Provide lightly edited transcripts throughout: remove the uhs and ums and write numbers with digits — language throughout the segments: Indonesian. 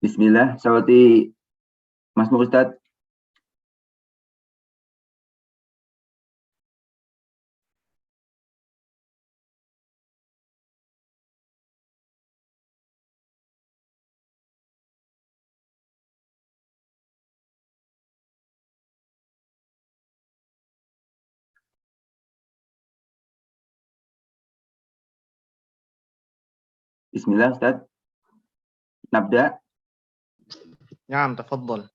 Bismillah, sawati Mas Ustadz. Bismillah, Ustadz. Nabda. Naam, tafadhal.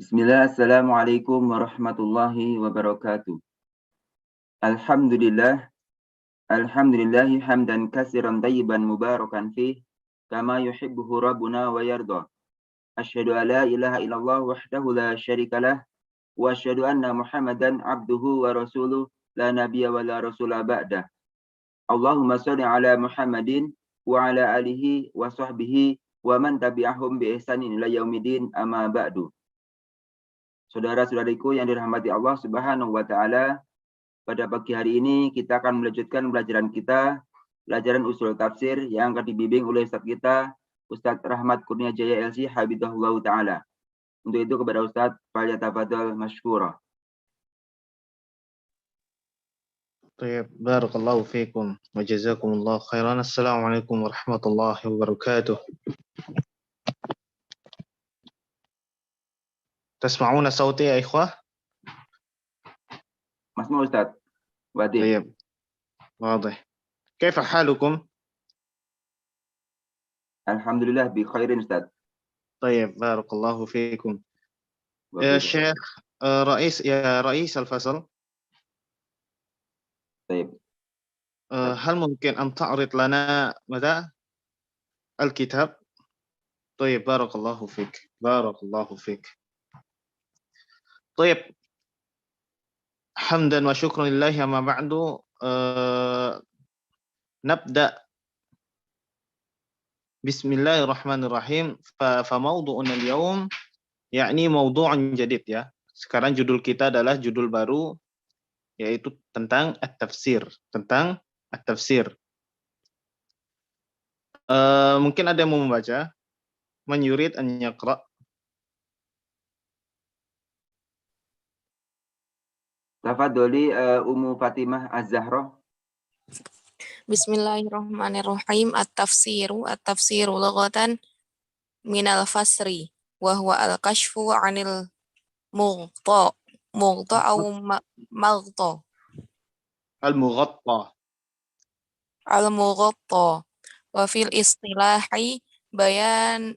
Bismillah, assalamualaikum warahmatullahi wabarakatuh. Alhamdulillahi hamdan kasiran tayyiban mubarakan fih, kama yuhibbuhu rabbuna wa yarda. Asyhadu an la ilaha illallah wahdahu la syarikalah, wa asyhadu anna Muhammadan abduhu wa rasuluh, la nabiyya wa la rasula ba'dah. Allahumma sholli ala Muhammadin wa ala alihi wa sahbihi wa man tabi'ahum bi ihsanin ila yaumidin, amma ba'du. Saudara-saudariku yang dirahmati Allah Subhanahu wa taala, pada pagi hari ini kita akan melanjutkan pelajaran kita, pelajaran usul tafsir yang akan dibimbing oleh Ustaz kita, Ustaz Rahmat Kurnia Jaya LC Habibullah taala. Untuk itu kepada Ustaz, falyatafadhal mashkura. Baik, barakallahu fiikum wa jazakumullahu khairan. Assalamualaikum warahmatullahi wabarakatuh. تسمعون صوتي يا إخوة؟ مسموع أستاذ. طيب، واضح. كيف حالكم؟ الحمد لله بخير أستاذ. طيب، بارك الله فيكم. يا شيخ رئيس الفصل. طيب. هل ممكن أن تعرض لنا ماذا؟ الكتاب؟ طيب، بارك الله فيك. بارك الله فيك. طيب، حمدا وشكرا لله. أما بعد نبدأ. بسم الله الرحمن الرحيم. فموضوعنا اليوم yakni موضوع جديد ya. Sekarang judul kita adalah judul baru, yaitu tentang at-tafsir, tentang at-tafsir. Mungkin ada yang mau membaca? Man yurid an yaqra? Tafadholi Ummu Fatimah Az-Zahra. Bismillahirrahmanirrahim. At-tafsiru lughatan minal fasri wa huwa al-kashfu 'anil mughta aw maghta. Al-mughatta. Al-mughatta. Wa fil istilahi bayanu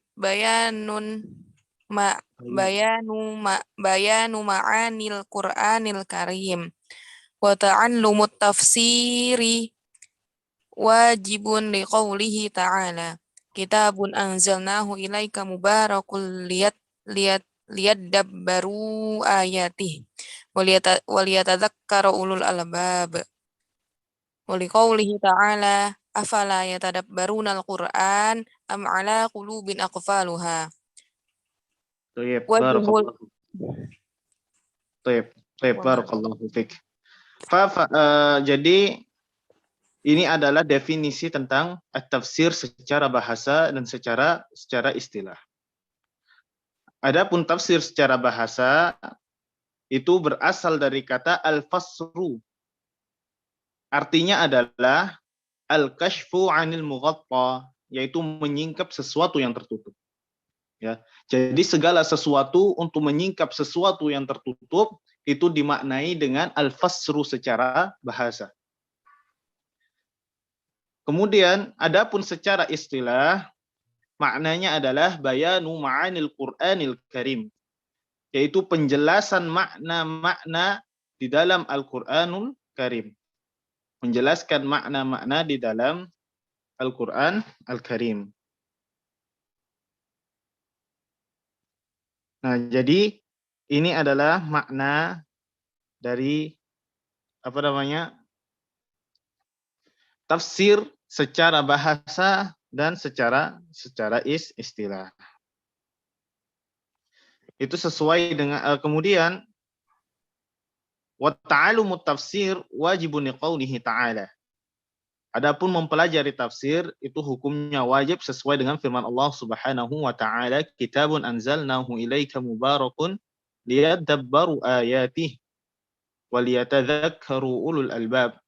ma'anil Qur'anil Karim. Wa ta'allumut tafsiri wajibun liqaulihi ta'ala kitabun anzalnahu ilaika mubarakul liyadabbaru ayatih waliyatadzakkara ulul albab wa liqaulihi ta'ala afala yatadabbaruna al-Qur'an am ala qulubin aqfaluha. Barakallahu fiik. Jadi ini adalah definisi tentang at-tafsir secara bahasa dan secara istilah. Adapun tafsir secara bahasa itu berasal dari kata al-fasru. Artinya adalah al-kashfu 'anil mughatta, yaitu menyingkap sesuatu yang tertutup. Ya. Jadi segala sesuatu untuk menyingkap sesuatu yang tertutup itu dimaknai dengan al-fasru secara bahasa. Kemudian adapun secara istilah maknanya adalah bayanu ma'anil Qur'anil Karim, yaitu penjelasan makna-makna di dalam Al-Qur'anul Karim. Menjelaskan makna-makna di dalam Al-Qur'an Al-Karim. Nah, jadi ini adalah makna dari tafsir secara bahasa dan secara istilah. Itu sesuai dengan kemudian wa ta'allumut tafsir wajibun liqaulihi ta'ala. Adapun mempelajari tafsir itu hukumnya wajib sesuai dengan firman Allah Subhanahu wa taala, "Kitabun anzalnahu ilaika mubarakun liyadabbaru ayatih wa liyatadzakkaru ulul albab."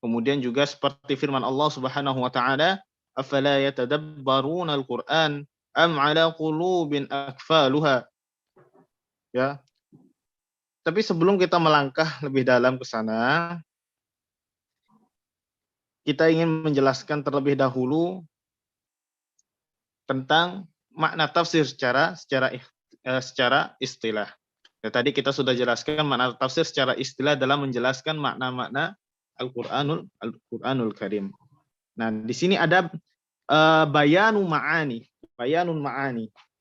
Kemudian juga seperti firman Allah Subhanahu wa taala, "Afala yatadabbaruna al-Qur'an am 'ala qulubin akfaluha." Ya. Tapi sebelum kita melangkah lebih dalam ke sana, kita ingin menjelaskan terlebih dahulu tentang makna tafsir secara istilah. Ya, tadi kita sudah jelaskan makna tafsir secara istilah dalam menjelaskan makna-makna Al-Qur'anul Karim. Nah, di sini ada bayanun ma'ani,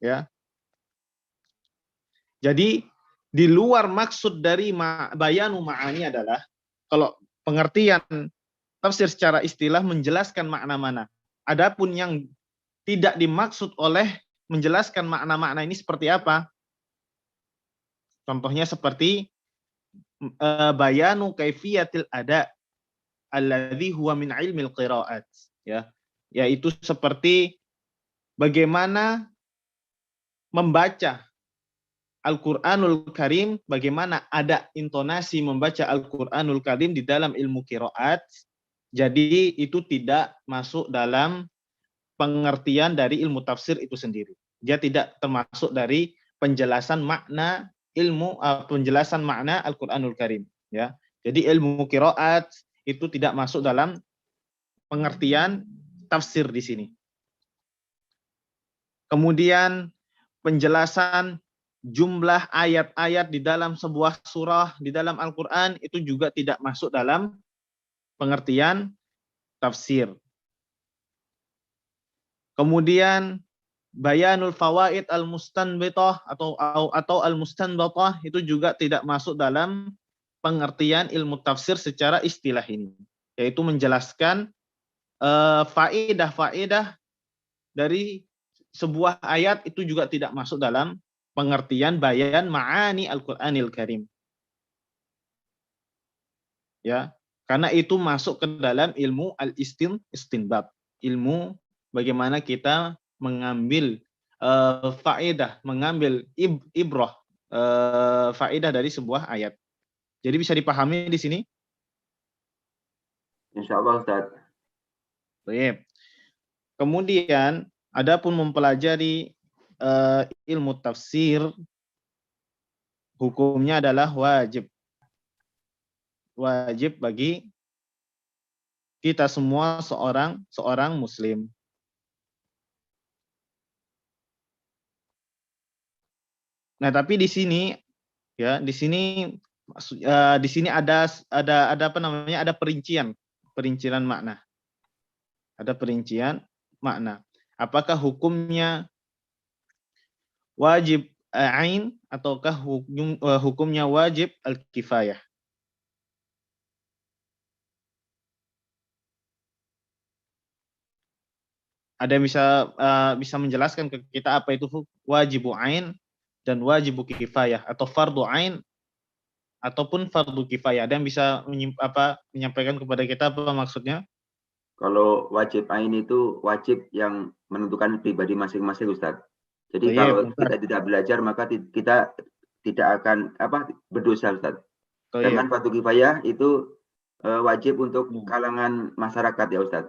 ya. Jadi di luar maksud dari bayanu ma'ani adalah kalau pengertian tafsir secara istilah menjelaskan makna-makna. Adapun yang tidak dimaksud oleh menjelaskan makna-makna ini seperti apa? Contohnya seperti bayanu kaifiyatil ada alladzi huwa min ilmil qiraat, ya. Yaitu seperti bagaimana membaca Al-Qur'anul Karim, bagaimana ada intonasi membaca Al-Qur'anul Karim di dalam ilmu qiraat. Jadi itu tidak masuk dalam pengertian dari ilmu tafsir itu sendiri. Dia tidak termasuk dari penjelasan makna penjelasan makna Al-Qur'anul Karim, ya. Jadi ilmu qiraat itu tidak masuk dalam pengertian tafsir di sini. Kemudian penjelasan jumlah ayat-ayat di dalam sebuah surah di dalam Al-Qur'an itu juga tidak masuk dalam pengertian tafsir. Kemudian bayanul fawaid al-mustanbitah atau al-mustanbatah itu juga tidak masuk dalam pengertian ilmu tafsir secara istilah ini, yaitu menjelaskan faedah-faedah dari sebuah ayat itu juga tidak masuk dalam pengertian bayan ma'ani Al-Qur'anil Karim. Ya, karena itu masuk ke dalam ilmu al-istinbat, ilmu bagaimana kita mengambil faedah, mengambil ibrah, faedah dari sebuah ayat. Jadi bisa dipahami di sini? Insyaallah Ustaz. Baik. Kemudian adapun mempelajari ilmu tafsir, hukumnya adalah wajib. Wajib bagi kita semua seorang muslim. Nah, tapi di sini ya, di sini ada apa namanya? Ada perincian makna. Ada perincian makna. Apakah hukumnya wajib ain ataukah hukumnya wajib al-kifayah? Ada yang bisa menjelaskan ke kita apa itu wajibu ain dan wajibu kifayah, atau fardu ain ataupun fardu kifayah? Ada yang bisa menyampaikan kepada kita apa maksudnya? Kalau wajib ain itu wajib yang menentukan pribadi masing-masing, Ustaz. Jadi kalau kita tidak belajar maka kita tidak akan berdosa, Ustaz. Sedangkan fardu kifayah itu wajib untuk kalangan masyarakat, ya Ustaz.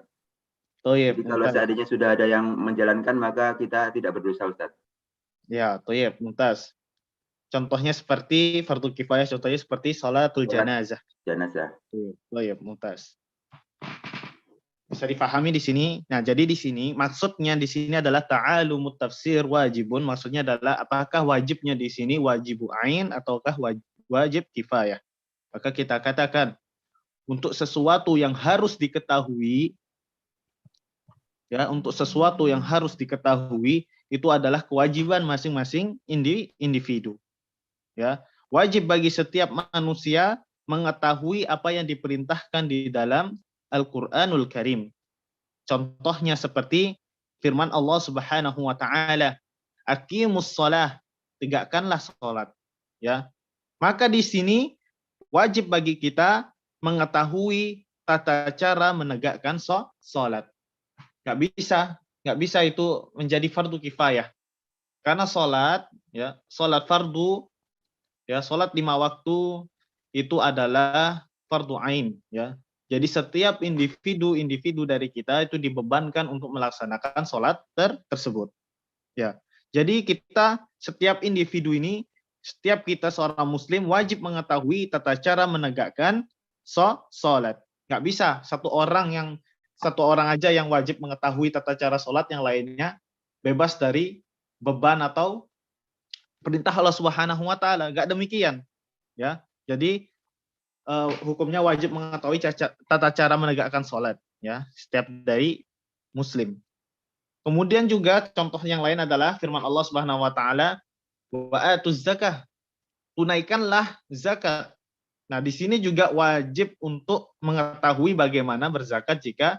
Jadi kalau seandainya sudah ada yang menjalankan maka kita tidak berdosa, Ustaz. Ya, toyib, mumtaz. Contohnya seperti fardu kifayah, contohnya seperti sholatul janazah. Toyib, mumtaz. Bisa dipahami di sini. Nah, jadi di sini maksudnya di sini adalah ta'alumut tafsir wajibun. Maksudnya adalah apakah wajibnya di sini wajibu ain ataukah wajib kifayah. Maka kita katakan untuk sesuatu yang harus diketahui, ya, untuk sesuatu yang harus diketahui itu adalah kewajiban masing-masing individu. Ya, wajib bagi setiap manusia mengetahui apa yang diperintahkan di dalam Al-Qur'anul Karim. Contohnya seperti firman Allah Subhanahu wa taala, "Aqimus shalah", tegakkanlah salat, ya. Maka di sini wajib bagi kita mengetahui tata cara menegakkan sholat. Nggak bisa itu menjadi fardu kifayah. Karena sholat, ya, sholat fardu, ya, sholat 5 waktu itu adalah fardu ain, ya. Jadi setiap individu dari kita itu dibebankan untuk melaksanakan sholat tersebut. Ya. Jadi kita, setiap individu ini, setiap kita seorang muslim wajib mengetahui tata cara menegakkan sholat. Nggak bisa satu orang aja yang wajib mengetahui tata cara sholat, yang lainnya bebas dari beban atau perintah Allah Subhanahu wa taala. Nggak demikian. Ya. Jadi hukumnya wajib mengetahui tata cara menegakkan sholat, ya, setiap dari muslim. Kemudian juga contoh yang lain adalah firman Allah Subhanahu wa taala, wa atuz zakah, tunaikanlah zakat. Nah, di sini juga wajib untuk mengetahui bagaimana berzakat jika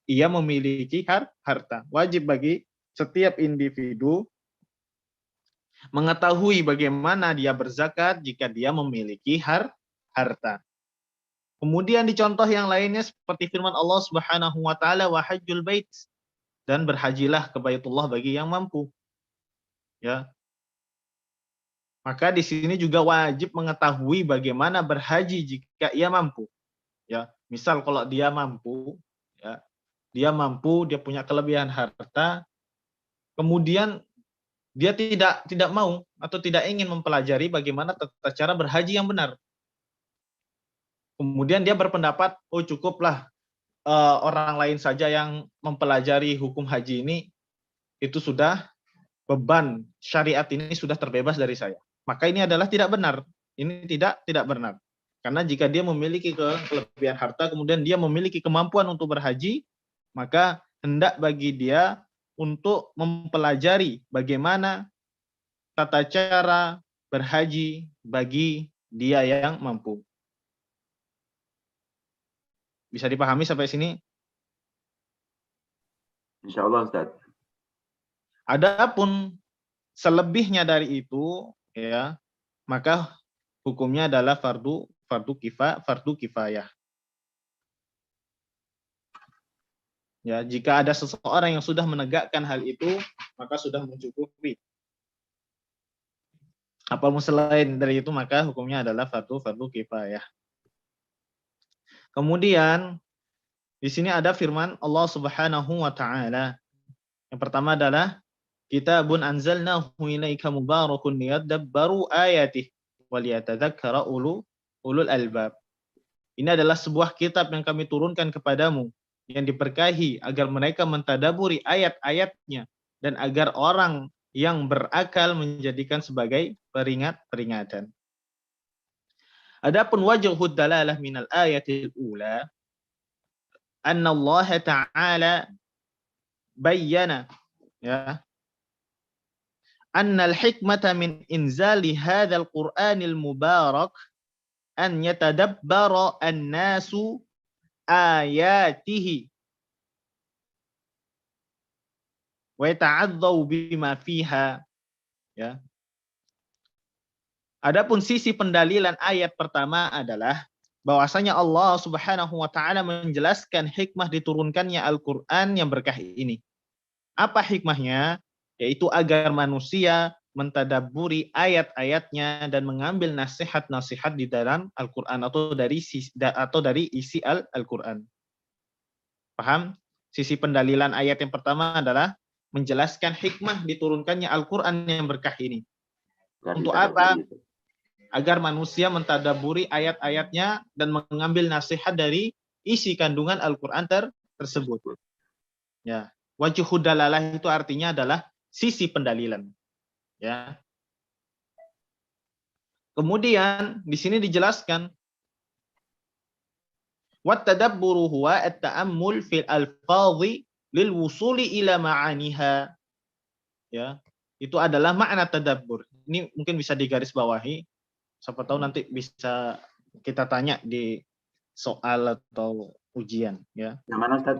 ia memiliki harta. Wajib bagi setiap individu mengetahui bagaimana dia berzakat jika dia memiliki harta. Kemudian di contoh yang lainnya seperti firman Allah Subhanahu wa taala, wa hajjul bait, dan berhajilah ke Baitullah bagi yang mampu. Ya. Maka di sini juga wajib mengetahui bagaimana berhaji jika ia mampu. Ya, misal kalau dia mampu, ya, dia punya kelebihan harta, kemudian dia tidak mau atau tidak ingin mempelajari bagaimana tata cara berhaji yang benar. Kemudian dia berpendapat, oh cukuplah orang lain saja yang mempelajari hukum haji ini, itu sudah beban syariat ini sudah terbebas dari saya. Maka ini adalah tidak benar. Ini tidak benar. Karena jika dia memiliki kelebihan harta, kemudian dia memiliki kemampuan untuk berhaji, maka hendak bagi dia untuk mempelajari bagaimana tata cara berhaji bagi dia yang mampu. Bisa dipahami sampai sini? Insya Allah, Ustaz. Adapun selebihnya dari itu, ya, maka hukumnya adalah fardu kifayah. Ya, jika ada seseorang yang sudah menegakkan hal itu, maka sudah mencukupi. Apapun selain dari itu, maka hukumnya adalah fardu kifayah. Kemudian di sini ada firman Allah Subhanahu wa taala. Yang pertama adalah kitabun anzalnahu ilaika mubarakun liyadabbaru ayatihi wa liyatadzakkara ulul albab. Ini adalah sebuah kitab yang kami turunkan kepadamu yang diberkahi agar mereka mentadaburi ayat-ayatnya dan agar orang yang berakal menjadikan sebagai peringatan. Adapun wajhud dalalah minal ayatil ula anna Allah Ta'ala bayyana, ya, anna al-hikmata min inzali hadzal Qur'anil mubarak an yatadabbara an-nasu ayatihi wa yata'adzau bima fiha, ya. Adapun sisi pendalilan ayat pertama adalah bahwasanya Allah Subhanahu wa taala menjelaskan hikmah diturunkannya Al-Qur'an yang berkah ini. Apa hikmahnya? Yaitu agar manusia mentadabburi ayat-ayatnya dan mengambil nasihat-nasihat di dalam Al-Qur'an atau dari isi Al-Qur'an. Paham? Sisi pendalilan ayat yang pertama adalah menjelaskan hikmah diturunkannya Al-Qur'an yang berkah ini. Untuk apa? Agar manusia mentadaburi ayat-ayatnya dan mengambil nasihat dari isi kandungan Al-Qur'an tersebut. Ya, wajhud dalalah itu artinya adalah sisi pendalilan. Ya. Kemudian di sini dijelaskan wat tadabburu huwa at-ta'ammul fil alfadhi lil wusuli ila ma'aniha. Ya, itu adalah makna tadabbur. Ini mungkin bisa digarisbawahi. Siapa tahu nanti bisa kita tanya di soal atau ujian, ya. Yang mana, Ustaz?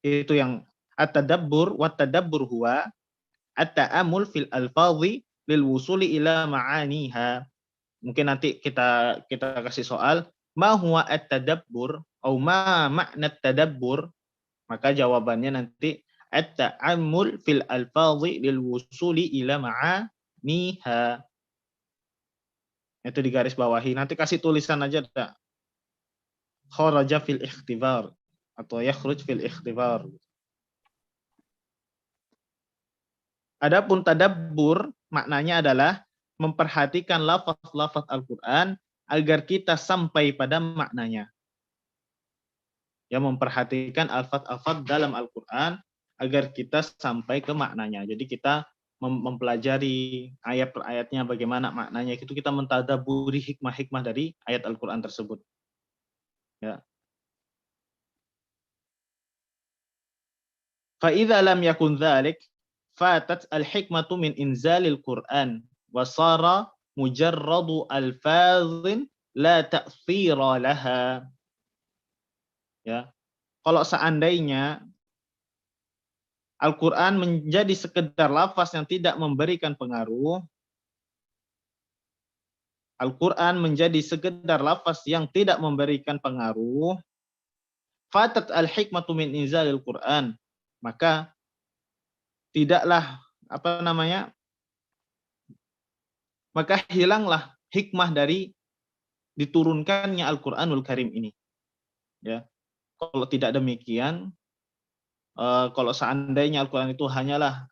Itu yang at-tadabbur wa tadabbur huwa at-ta'ammul fil alfadhi lil wusuli ila ma'aniha. Mungkin nanti kita kasih soal, ma huwa at-tadabbur? Au ma makna tadabbur, maka jawabannya nanti at-ta'ammul fil alfadhi lil wusuli ila ma'aniha. Itu di garis bawahi. Nanti kasih tulisan aja dah. Kharaja fil ikhtibar atau yakhruj fil ikhtibar. Adapun tadabbur maknanya adalah memperhatikan lafaz-lafaz Al-Qur'an agar kita sampai pada maknanya. Ya, memperhatikan alfaz-alfaz dalam Al-Qur'an agar kita sampai ke maknanya. Jadi kita mempelajari ayat per ayatnya bagaimana maknanya, itu kita mentadabburi hikmah-hikmah dari ayat Al-Qur'an tersebut. Ya. Fa idza lam yakun dzalik fatat al-hikmatu min inzalil Qur'an wa sara mujarradu alfazin la ta'thira laha. Ya. Kalau seandainya Al-Qur'an menjadi sekedar lafaz yang tidak memberikan pengaruh, Al-Qur'an menjadi sekedar lafaz yang tidak memberikan pengaruh, fatat al-hikmatu min inzalil Qur'an, maka tidaklah maka hilanglah hikmah dari diturunkannya Al-Qur'anul Karim ini. Ya. Kalau tidak demikian, kalau seandainya Al-Qur'an itu hanyalah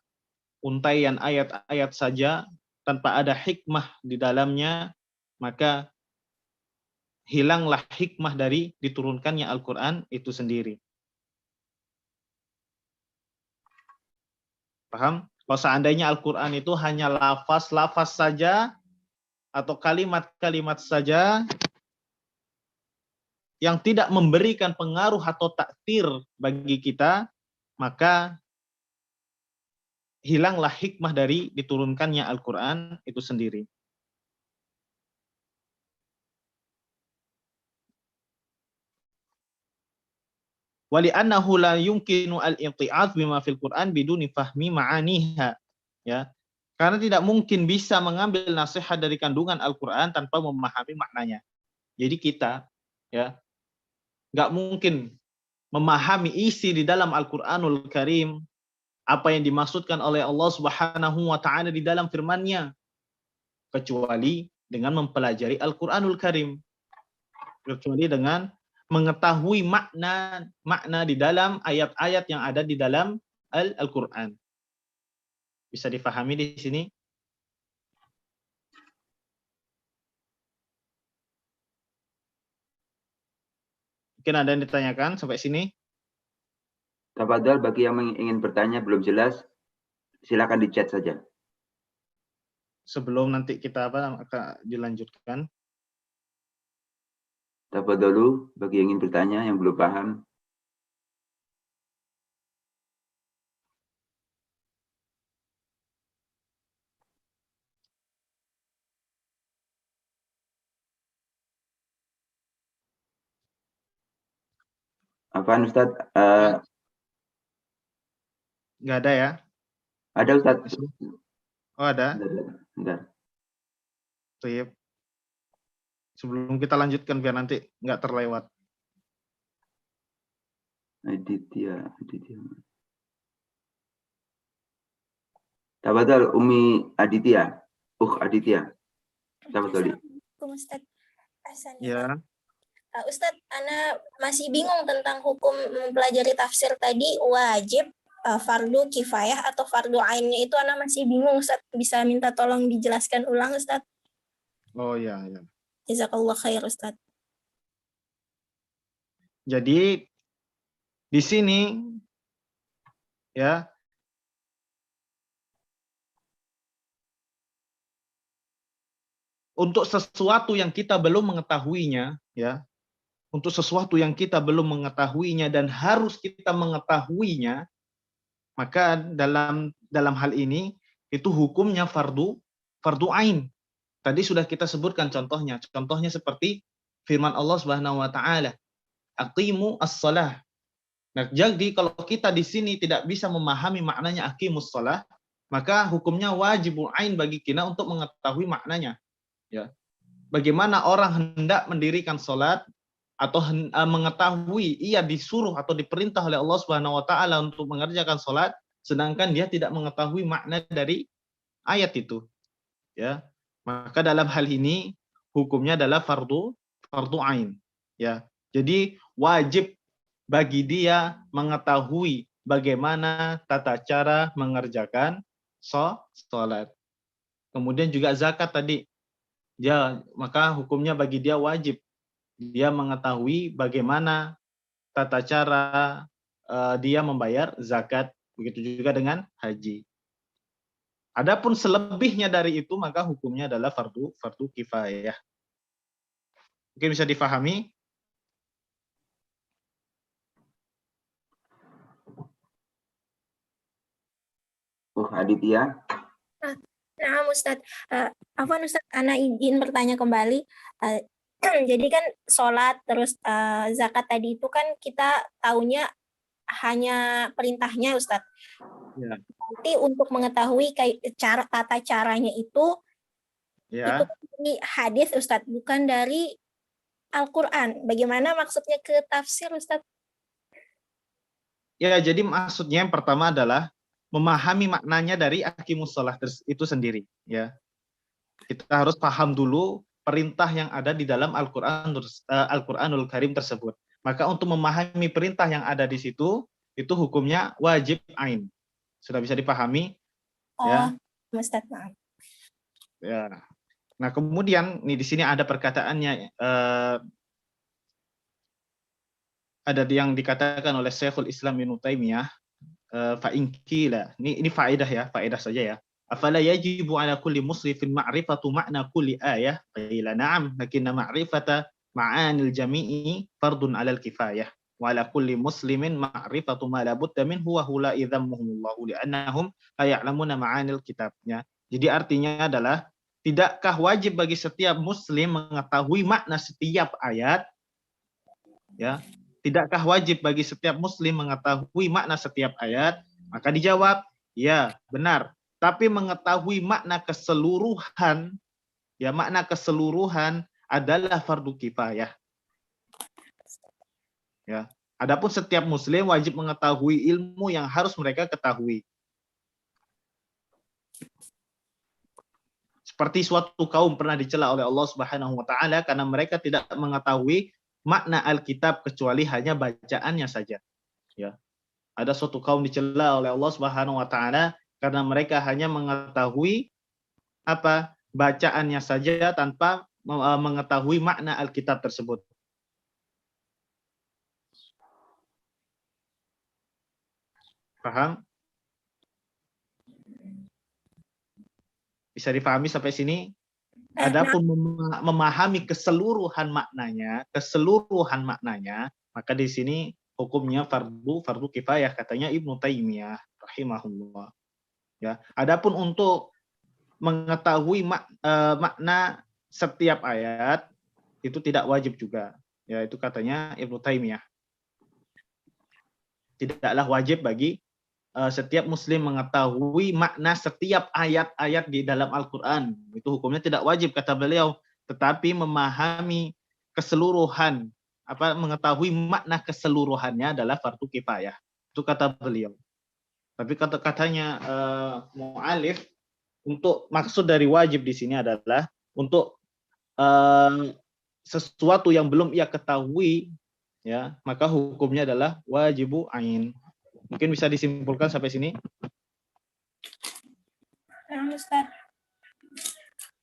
untaian ayat-ayat saja tanpa ada hikmah di dalamnya, maka hilanglah hikmah dari diturunkannya Al-Qur'an itu sendiri. Paham? Kalau seandainya Al-Qur'an itu hanya lafaz-lafaz saja atau kalimat-kalimat saja yang tidak memberikan pengaruh atau takdir bagi kita, maka hilanglah hikmah dari diturunkannya Al-Qur'an itu sendiri. Wali'annahu la yumkinu al-i'ti'adz bima fil Qur'an biduni fahmi ma'aniha. Ya. Karena tidak mungkin bisa mengambil nasihat dari kandungan Al-Qur'an tanpa memahami maknanya. Jadi kita ya nggak mungkin memahami isi di dalam Al-Qur'anul Karim, apa yang dimaksudkan oleh Allah Subhanahu wa taala di dalam firman-Nya, kecuali dengan mempelajari Al-Qur'anul Karim. Kecuali dengan mengetahui makna di dalam ayat-ayat yang ada di dalam Al-Qur'an. Bisa difahami di sini? Mungkin ada yang ditanyakan sampai sini? Tafadhol, bagi yang ingin bertanya belum jelas, silakan di chat saja. Sebelum nanti kita akan dilanjutkan. Tafadholu, bagi yang ingin bertanya yang belum paham. Apaan Ustaz? Nggak ada ya? Ada Ustaz. Oh ada? Bentar. Sip. Sebelum kita lanjutkan biar nanti nggak terlewat. Aditya. Tafadhol Umi Aditya. Aditya. Tafadholi. Ustaz. Ya. Ustadz, Ana masih bingung tentang hukum mempelajari tafsir tadi, wajib, fardu kifayah atau fardu ainnya itu Ana masih bingung, Ustadz. Bisa minta tolong dijelaskan ulang, Ustadz? Oh ya. Jazakallah khair, Ustadz. Jadi di sini ya untuk sesuatu yang kita belum mengetahuinya, ya, untuk sesuatu yang kita belum mengetahuinya dan harus kita mengetahuinya, maka dalam hal ini itu hukumnya fardu ain. Tadi sudah kita sebutkan contohnya. Contohnya seperti firman Allah Subhanahu wa taala, aqimu as-shalah. Nah, jadi kalau kita di sini tidak bisa memahami maknanya aqimus shalah, maka hukumnya wajibul ain bagi kita untuk mengetahui maknanya. Ya. Bagaimana orang hendak mendirikan salat, atau mengetahui ia disuruh atau diperintah oleh Allah Subhanahu wa taala untuk mengerjakan salat, sedangkan dia tidak mengetahui makna dari ayat itu, ya. Maka dalam hal ini hukumnya adalah fardu ain, ya. Jadi wajib bagi dia mengetahui bagaimana tata cara mengerjakan salat. Kemudian juga zakat tadi, ya, maka hukumnya bagi dia wajib dia mengetahui bagaimana tata cara dia membayar zakat, begitu juga dengan haji. Adapun selebihnya dari itu maka hukumnya adalah fardu kifayah. Mungkin bisa difahami? Aditya. Nah, Ustadz, Ustadz, Ana izin bertanya kembali. Jadi kan sholat terus zakat tadi itu kan kita taunya hanya perintahnya, Ustadz. Ya. Nanti untuk mengetahui tata caranya itu Ya. dari hadis, Ustadz, bukan dari Al-Quran. Bagaimana maksudnya ke tafsir, Ustadz? Ya, jadi maksudnya yang pertama adalah memahami maknanya dari aqimus shalah itu sendiri, ya. Kita harus paham dulu perintah yang ada di dalam Al-Qur'anul Karim tersebut. Maka untuk memahami perintah yang ada di situ, itu hukumnya wajib ain. Sudah bisa dipahami? Ya. Ustadz, maaf. Ya. Nah, kemudian nih di sini ada perkataannya, ada yang dikatakan oleh Syekhul Islam Ibnu Taimiyah, fa'inkila. Ini faedah ya, faedah saja ya. Afala yajibu ala kulli musrifin ma'rifatu ma'na kulli ayah? Qila na'am, lakinna ma'rifata ma'anil jami'i fardun 'alal kifayah. Wa ala kulli muslimin ma'rifatu ma la budda minhu wa hula idzamuhumullahu li'annahum la ya'lamuna ma'anil kitabnya. Jadi artinya adalah tidakkah wajib bagi setiap muslim mengetahui makna setiap ayat? Ya. Tidakkah wajib bagi setiap muslim mengetahui makna setiap ayat? Maka dijawab, ya, benar. Tapi mengetahui makna keseluruhan, ya, makna keseluruhan adalah fardu kifayah. Ya. Adapun setiap muslim wajib mengetahui ilmu yang harus mereka ketahui. Seperti suatu kaum pernah dicela oleh Allah Subhanahu wa taala karena mereka tidak mengetahui makna Alkitab kecuali hanya bacaannya saja. Ya. Ada suatu kaum dicela oleh Allah Subhanahu wa taala karena mereka hanya mengetahui bacaannya saja tanpa mengetahui makna Alkitab tersebut. Paham? Bisa dipahami sampai sini? Adapun memahami keseluruhan maknanya, maka di sini hukumnya fardu kifayah, katanya Ibnu Taimiyah rahimahullah. Ya, adapun untuk mengetahui makna setiap ayat itu tidak wajib juga. Ya, itu katanya Ibnu Taimiyah. Tidaklah wajib bagi setiap muslim mengetahui makna setiap ayat-ayat di dalam Al-Quran. Itu hukumnya tidak wajib, kata beliau. Tetapi memahami keseluruhan, mengetahui makna keseluruhannya adalah fardu kifayah. Itu kata beliau. Tapi katanya mu'alif, untuk maksud dari wajib di sini adalah untuk sesuatu yang belum ia ketahui, ya, maka hukumnya adalah wajibu ain. Mungkin bisa disimpulkan sampai sini. Ustaz.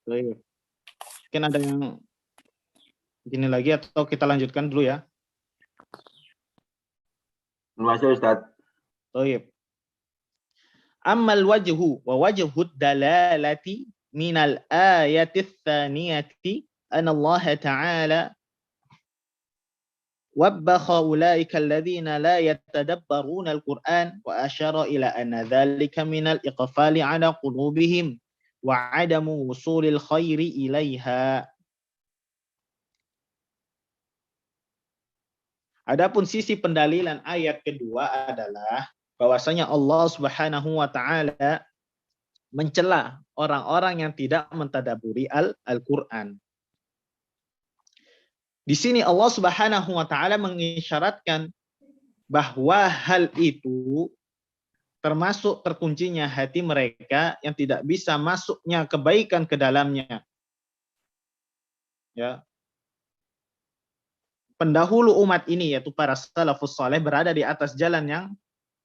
Mungkin ada yang gini lagi atau kita lanjutkan dulu ya. Masuk Ustaz. Baik. Ammal wajhu wa wajhud dalalati minal ayati tsaniyati anna Allah Ta'ala وبخ أولئك الذين لا يتدبرون القرآن وأشار إلى أن ذلك من الإقفال على قلوبهم وعدم وصول الخير إليها. Adapun sisi pendalilan ayat kedua adalah bahwasanya Allah Subhanahu wa taala mencela orang-orang yang tidak mentadaburi Al-Qur'an. Di sini Allah Subhanahu wa taala mengisyaratkan bahwa hal itu termasuk terkuncinya hati mereka yang tidak bisa masuknya kebaikan ke dalamnya. Ya. Pendahulu umat ini yaitu para salafus saleh berada di atas jalan yang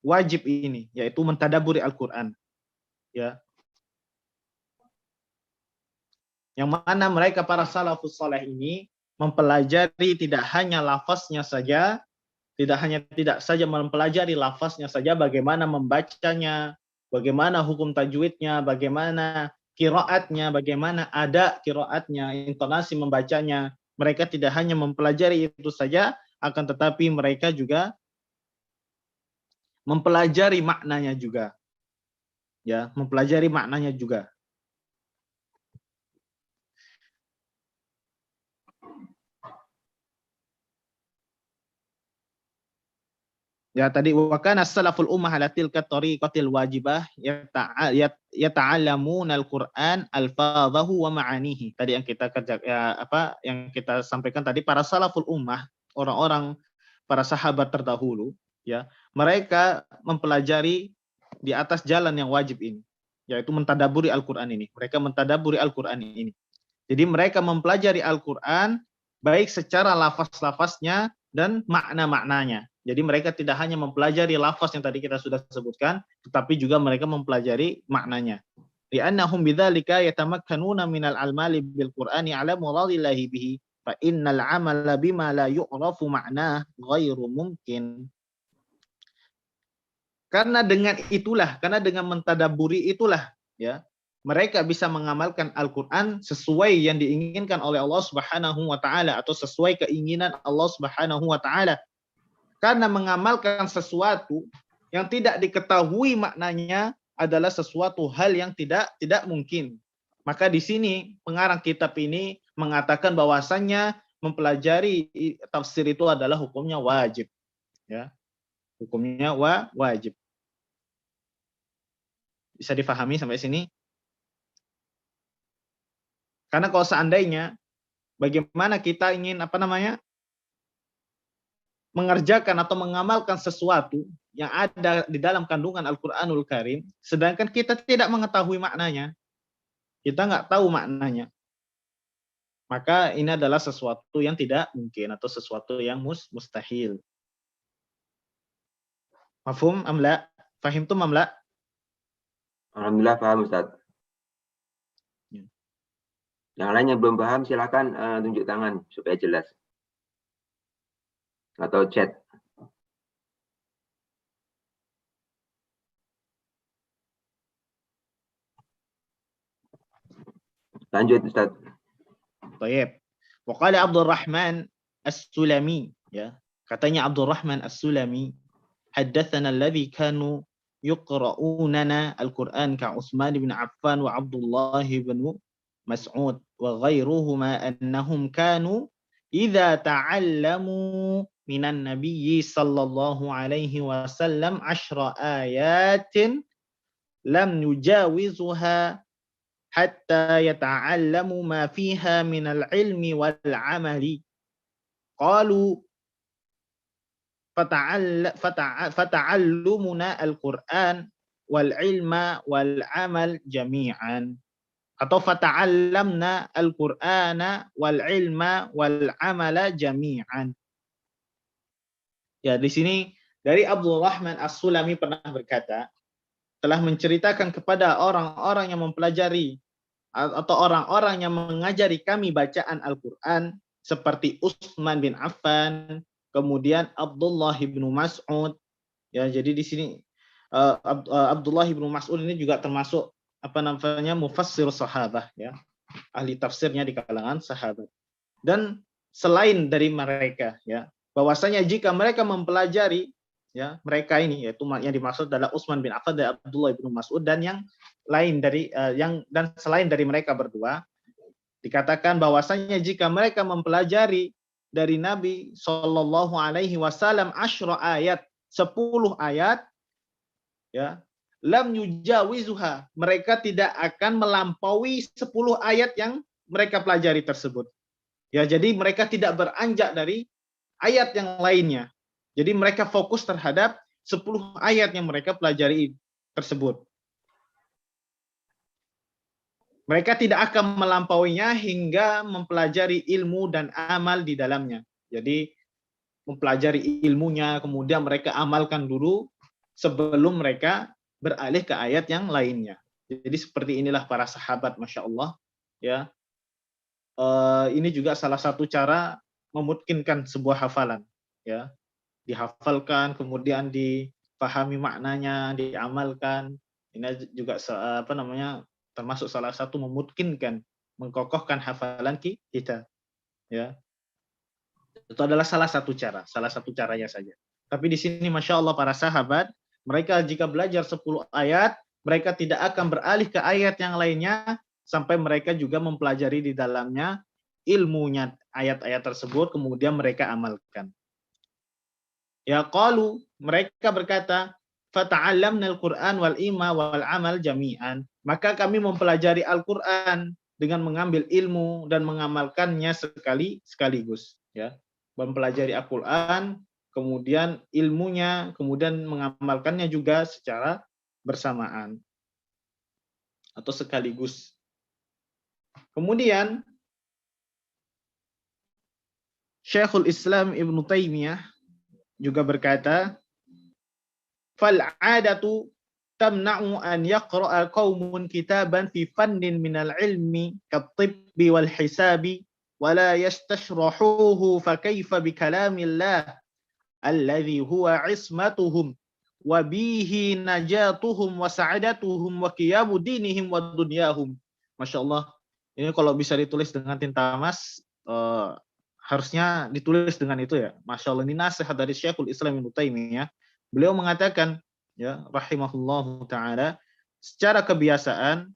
wajib ini, yaitu mentadaburi Al-Qur'an. Ya. Yang mana mereka para salafus saleh ini mempelajari tidak hanya lafaznya saja, tidak saja mempelajari lafaznya saja, bagaimana membacanya, bagaimana hukum tajwidnya, bagaimana qiraatnya, bagaimana ada qiraatnya, intonasi membacanya. Mereka tidak hanya mempelajari itu saja, akan tetapi mereka juga mempelajari maknanya juga. Ya, mempelajari maknanya juga. Ya tadi wa kana salaful ummah ala tilka tariqatil wajibah yata'allamuna al-Qur'an alfadhahu wa ma'anihi. Tadi yang kita yang kita sampaikan tadi, para salaful ummah, orang-orang para sahabat terdahulu, ya, mereka mempelajari di atas jalan yang wajib ini, yaitu mentadaburi Al-Qur'an ini. Mereka mentadaburi Al-Qur'an ini. Jadi mereka mempelajari Al-Qur'an baik secara lafaz-lafaznya dan makna-maknanya. Jadi mereka tidak hanya mempelajari lafaz yang tadi kita sudah sebutkan, tetapi juga mereka mempelajari maknanya. Li'annahum bidzalika yatamakkanuna minal almali bil Qur'ani ala muradillahi bihi fa innal 'amala bima la yu'rafu ma'nah ghairu mumkin. Karena dengan mentadaburi itulah, ya, mereka bisa mengamalkan Al-Qur'an sesuai yang diinginkan oleh Allah Subhanahu wa taala atau sesuai keinginan Allah Subhanahu wa taala. Karena mengamalkan sesuatu yang tidak diketahui maknanya adalah sesuatu hal yang tidak mungkin. Maka di sini pengarang kitab ini mengatakan bahwasannya mempelajari tafsir itu adalah hukumnya wajib. Ya. Hukumnya wajib. Bisa difahami sampai sini? Karena kalau seandainya bagaimana kita ingin mengerjakan atau mengamalkan sesuatu yang ada di dalam kandungan Al-Qur'anul Karim, sedangkan kita tidak mengetahui maknanya, kita nggak tahu maknanya, maka ini adalah sesuatu yang tidak mungkin atau sesuatu yang mustahil. Mafhum amla? Fahimtum amla? Alhamdulillah paham Ustaz. Yang lain yang belum paham silakan tunjuk tangan supaya jelas. Atau chat. Lanjut Ustaz. Baik. Waqala Abdurrahman As-Sulami, ya. Katanya Abdurrahman As-Sulami, haddatsana alladhi kanu yuqra'unana al-Qur'an ka Utsman bin Affan wa Abdullah bin Mas'ud wa ghairuhuma annahum kanu idza ta'allamu minan nabiyyi sallallahu alaihi wasallam 10 ayatin lam yujawizuha hatta yata'allamu ma fiha minal ilmi wal amali. Qalu fata'allumuna al-Qur'an wal ilma wal amal jami'an. Atau fata'allamna al-Qur'ana wal ilma wal amala jami'an. Ya, di sini dari Abdurrahman As-Sulami pernah berkata, telah menceritakan kepada orang-orang yang mempelajari atau orang-orang yang mengajari kami bacaan Al-Qur'an seperti Utsman bin Affan, kemudian Abdullah bin Mas'ud. Ya, jadi di sini Abdullah bin Mas'ud ini juga termasuk mufassir sahabah, ya. Ahli tafsirnya di kalangan sahabat. Dan selain dari mereka, ya, bahwasanya jika mereka mempelajari, ya, mereka ini yaitu yang dimaksud adalah Utsman bin Affan dan Abdullah bin Mas'ud dan yang lain dari dan selain dari mereka berdua, dikatakan bahwasanya jika mereka mempelajari dari Nabi Shallallahu alaihi wasallam 10 ayat, 10 ayat, ya, lam yujawizuha, mereka tidak akan melampaui 10 ayat yang mereka pelajari tersebut. Ya, jadi mereka tidak beranjak dari ayat yang lainnya. Jadi mereka fokus terhadap 10 ayat yang mereka pelajari tersebut. Mereka tidak akan melampauinya hingga mempelajari ilmu dan amal di dalamnya. Jadi mempelajari ilmunya, kemudian mereka amalkan dulu sebelum mereka beralih ke ayat yang lainnya. Jadi seperti inilah para sahabat, Masya Allah. Ya, ini juga salah satu cara memungkinkan sebuah hafalan. Ya, dihafalkan, kemudian dipahami maknanya, diamalkan. Ini juga termasuk salah satu memungkinkan mengkokohkan hafalan kita. Ya, itu adalah salah satu caranya saja. Tapi di sini Masya Allah para sahabat, mereka jika belajar 10 ayat, mereka tidak akan beralih ke ayat yang lainnya sampai mereka juga mempelajari di dalamnya ilmunya ayat-ayat tersebut, kemudian mereka amalkan. Ya qalu, mereka berkata, fata'allamna al-Qur'an wal ima wal amal jami'an. Maka kami mempelajari Al-Qur'an dengan mengambil ilmu dan mengamalkannya sekaligus, ya. Mempelajari Al-Qur'an, kemudian ilmunya, kemudian mengamalkannya juga secara bersamaan atau sekaligus. Kemudian Syekhul Islam Ibnu Taimiyah juga berkata, fal'adatu tamna'u an yaqra'a qaumun kitaban fi fannin minal ilmi kat-tibbi wal hisabi wa la yastashrahuhu fa kaifa bi kalamillah alladhi huwa ismatuhum wa bihi najatuhum wa sa'adatuhum wa qiyamu dinihim wa dunyahum. Masya Allah, ini kalau bisa ditulis dengan tinta emas, harusnya ditulis dengan itu ya. Masya Allah, ini nasihat dari Syekhul Islam Ibnu Taimiyah. Beliau mengatakan, ya, rahimahullahu ta'ala, secara kebiasaan,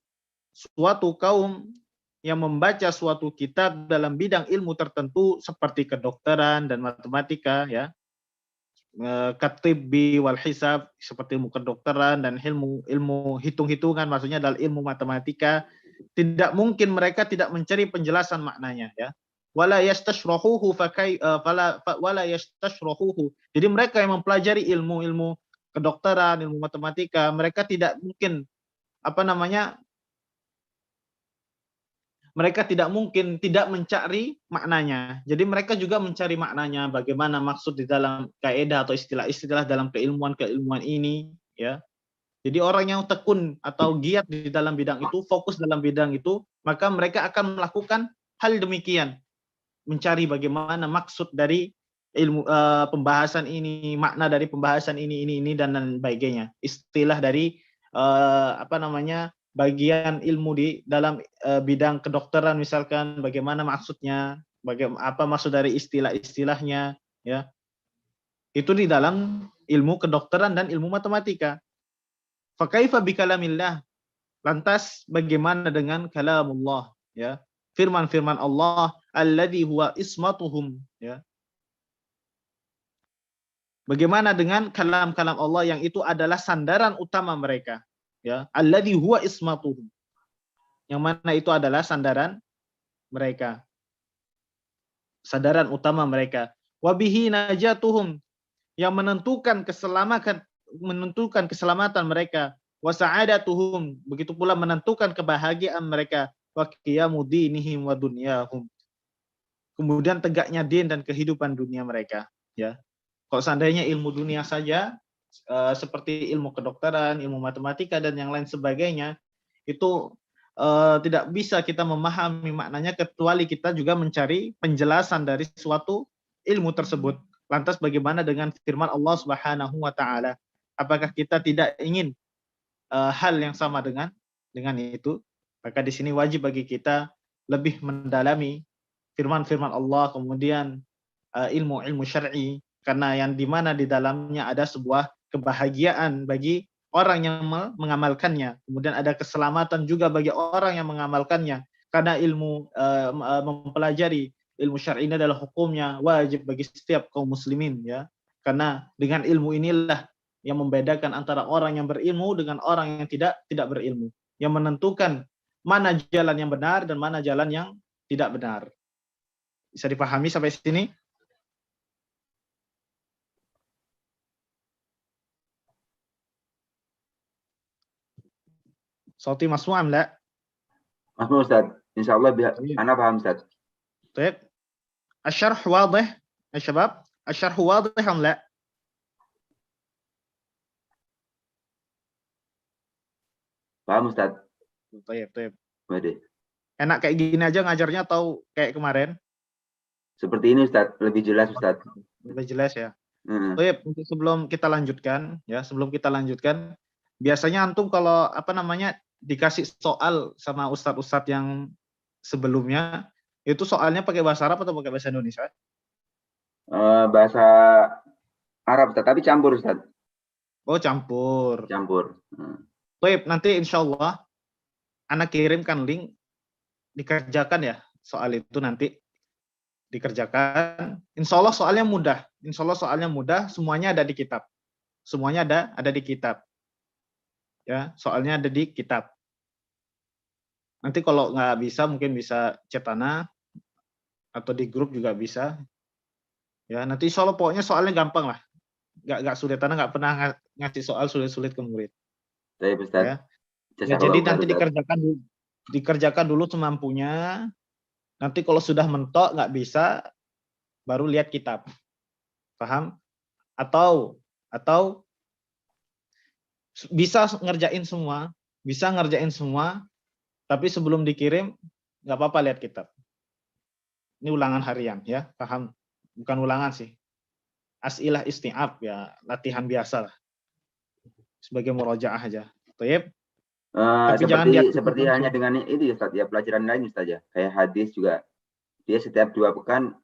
suatu kaum yang membaca suatu kitab dalam bidang ilmu tertentu seperti kedokteran dan matematika, ya, katibbi wal hisab, seperti ilmu kedokteran dan ilmu hitung-hitungan, maksudnya adalah ilmu matematika, tidak mungkin mereka tidak mencari penjelasan maknanya, ya. Wala yastashrahuhu wala yastashrahuhu. Jadi mereka yang mempelajari ilmu kedokteran, ilmu matematika, mereka tidak mungkin mereka tidak mungkin tidak mencari maknanya. Jadi mereka juga mencari maknanya, bagaimana maksud di dalam kaidah atau istilah-istilah dalam keilmuan ini, ya. Jadi orang yang tekun atau giat di dalam bidang itu, fokus dalam bidang itu, maka mereka akan melakukan hal demikian. Mencari bagaimana maksud dari ilmu pembahasan ini, makna dari pembahasan ini dan sebagainya. Istilah dari bagian ilmu di dalam bidang kedokteran misalkan, bagaimana maksudnya, apa maksud dari istilah-istilahnya, ya. Itu di dalam ilmu kedokteran dan ilmu matematika. Fa kaifa bi kalamillah? Lantas bagaimana dengan kalamullah, ya? Firman-firman Allah, alladzi huwa ismatuhum, ya. Bagaimana dengan kalam-kalam Allah yang itu adalah sandaran utama mereka, ya. Alladzi huwa ismatuhum. Yang mana itu adalah sandaran mereka. Sandaran utama mereka. Wa bihi najatuhum, yang menentukan keselamatan mereka. Wa sa'adatuhum, begitu pula menentukan kebahagiaan mereka. Wa qiyamu dinihim wa dunyahum, kemudian tegaknya din dan kehidupan dunia mereka, ya. Kalau seandainya ilmu dunia saja seperti ilmu kedokteran, ilmu matematika dan yang lain sebagainya, itu tidak bisa kita memahami maknanya kecuali kita juga mencari penjelasan dari suatu ilmu tersebut. Lantas bagaimana dengan firman Allah Subhanahu wa taala? Apakah kita tidak ingin hal yang sama dengan itu? Maka di sini wajib bagi kita lebih mendalami firman-firman Allah, kemudian ilmu-ilmu syar'i, karena yang dimana di dalamnya ada sebuah kebahagiaan bagi orang yang mengamalkannya, kemudian ada keselamatan juga bagi orang yang mengamalkannya, karena ilmu mempelajari ilmu syar'i ini adalah hukumnya wajib bagi setiap kaum muslimin, ya. Karena dengan ilmu inilah yang membedakan antara orang yang berilmu dengan orang yang tidak berilmu, yang menentukan mana jalan yang benar dan mana jalan yang tidak benar. Bisa dipahami sampai sini? Sauti masmu am la? Masmu Ustaz. Insyaallah ana paham Ustaz. طيب الشرح واضح يا شباب؟ الشرح واضح أم لا؟ Paham Ustaz. طيب. Waduh. Enak kayak gini aja ngajarnya atau kayak kemarin? Seperti ini Ustaz, lebih jelas Ustaz. Lebih jelas ya. Hmm. Baik, sebelum kita lanjutkan, biasanya antum kalau dikasih soal sama ustadz-ustadz yang sebelumnya, itu soalnya pakai bahasa Arab atau pakai bahasa Indonesia? Bahasa Arab Ustaz, tapi campur Ustaz. Oh, campur. Baik, nanti insya Allah anak kirimkan link, dikerjakan ya soal itu nanti. Dikerjakan. Insya Allah soalnya mudah. Semuanya ada di kitab. Semuanya ada di kitab. Ya, soalnya ada di kitab. Nanti kalau nggak bisa, mungkin bisa chat Ana atau di grup juga bisa. Ya, nanti insya Allah pokoknya soalnya gampang lah. Nggak sulit. Ana nggak pernah ngasih soal sulit-sulit ke murid. Baik Ustaz. Ya, jadi nanti dikerjakan dulu semampunya. Nanti kalau sudah mentok nggak bisa, baru lihat kitab. Paham? Atau bisa ngerjain semua, tapi sebelum dikirim nggak apa-apa lihat kitab. Ini ulangan harian ya, paham? Bukan ulangan sih. As'ilah isti'ab ya, latihan biasa lah. Sebagai murojaah aja. Baik. Tapi seperti hanya dengan itu ya Ustaz, ya pelajaran lain Ustaz ya. Kayak hadis juga. Dia setiap 2 pekan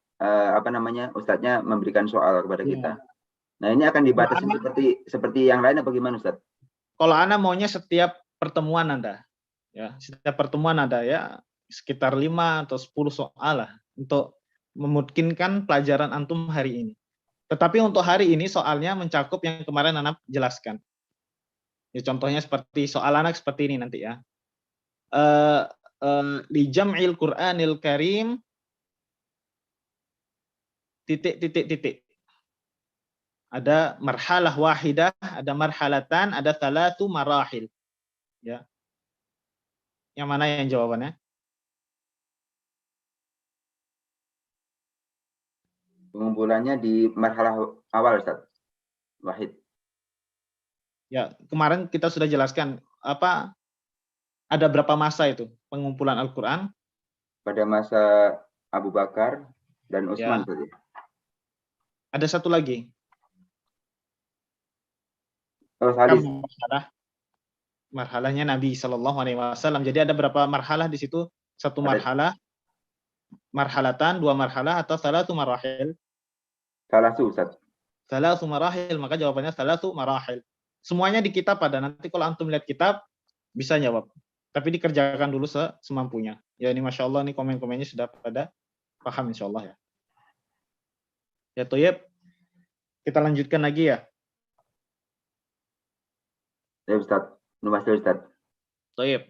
ustadznya memberikan soal kepada kita. Nah, ini akan dibatasi seperti yang lain apa gimana Ustaz? Kalau Ana maunya setiap pertemuan Anda. Ya, setiap pertemuan ada ya sekitar 5 atau 10 soal lah untuk memungkinkan pelajaran antum hari ini. Tetapi untuk hari ini soalnya mencakup yang kemarin Ana jelaskan. Ya, contohnya seperti soal anak seperti ini nanti ya. Li jam'il Qur'anil Karim titik. Ada marhalah wahidah, ada marhalatan, ada thalathu marahil. Ya. Yang mana yang jawabannya? Pengumpulannya di marhalah awal Ustaz. Wahid. Ya, kemarin kita sudah jelaskan ada berapa masa itu pengumpulan Al-Qur'an? Pada masa Abu Bakar dan Utsman tadi. Ada satu lagi. Marhalahnya Nabi Shallallahu Alaihi Wasallam. Jadi ada berapa marhalah di situ? Satu marhalah, marhalatan, 2 marhalah, atau salatu marahil? Salatu marahil, maka jawabannya salatu marahil. Semuanya di kitab ada. Nanti kalau antum lihat kitab bisa jawab. Tapi dikerjakan dulu semampunya. Ya ini Masya Allah, ini komen-komennya sudah pada paham insya Allah ya. Ya Toyib, kita lanjutkan lagi ya. Ya Ustaz, Ustaz. Toyib.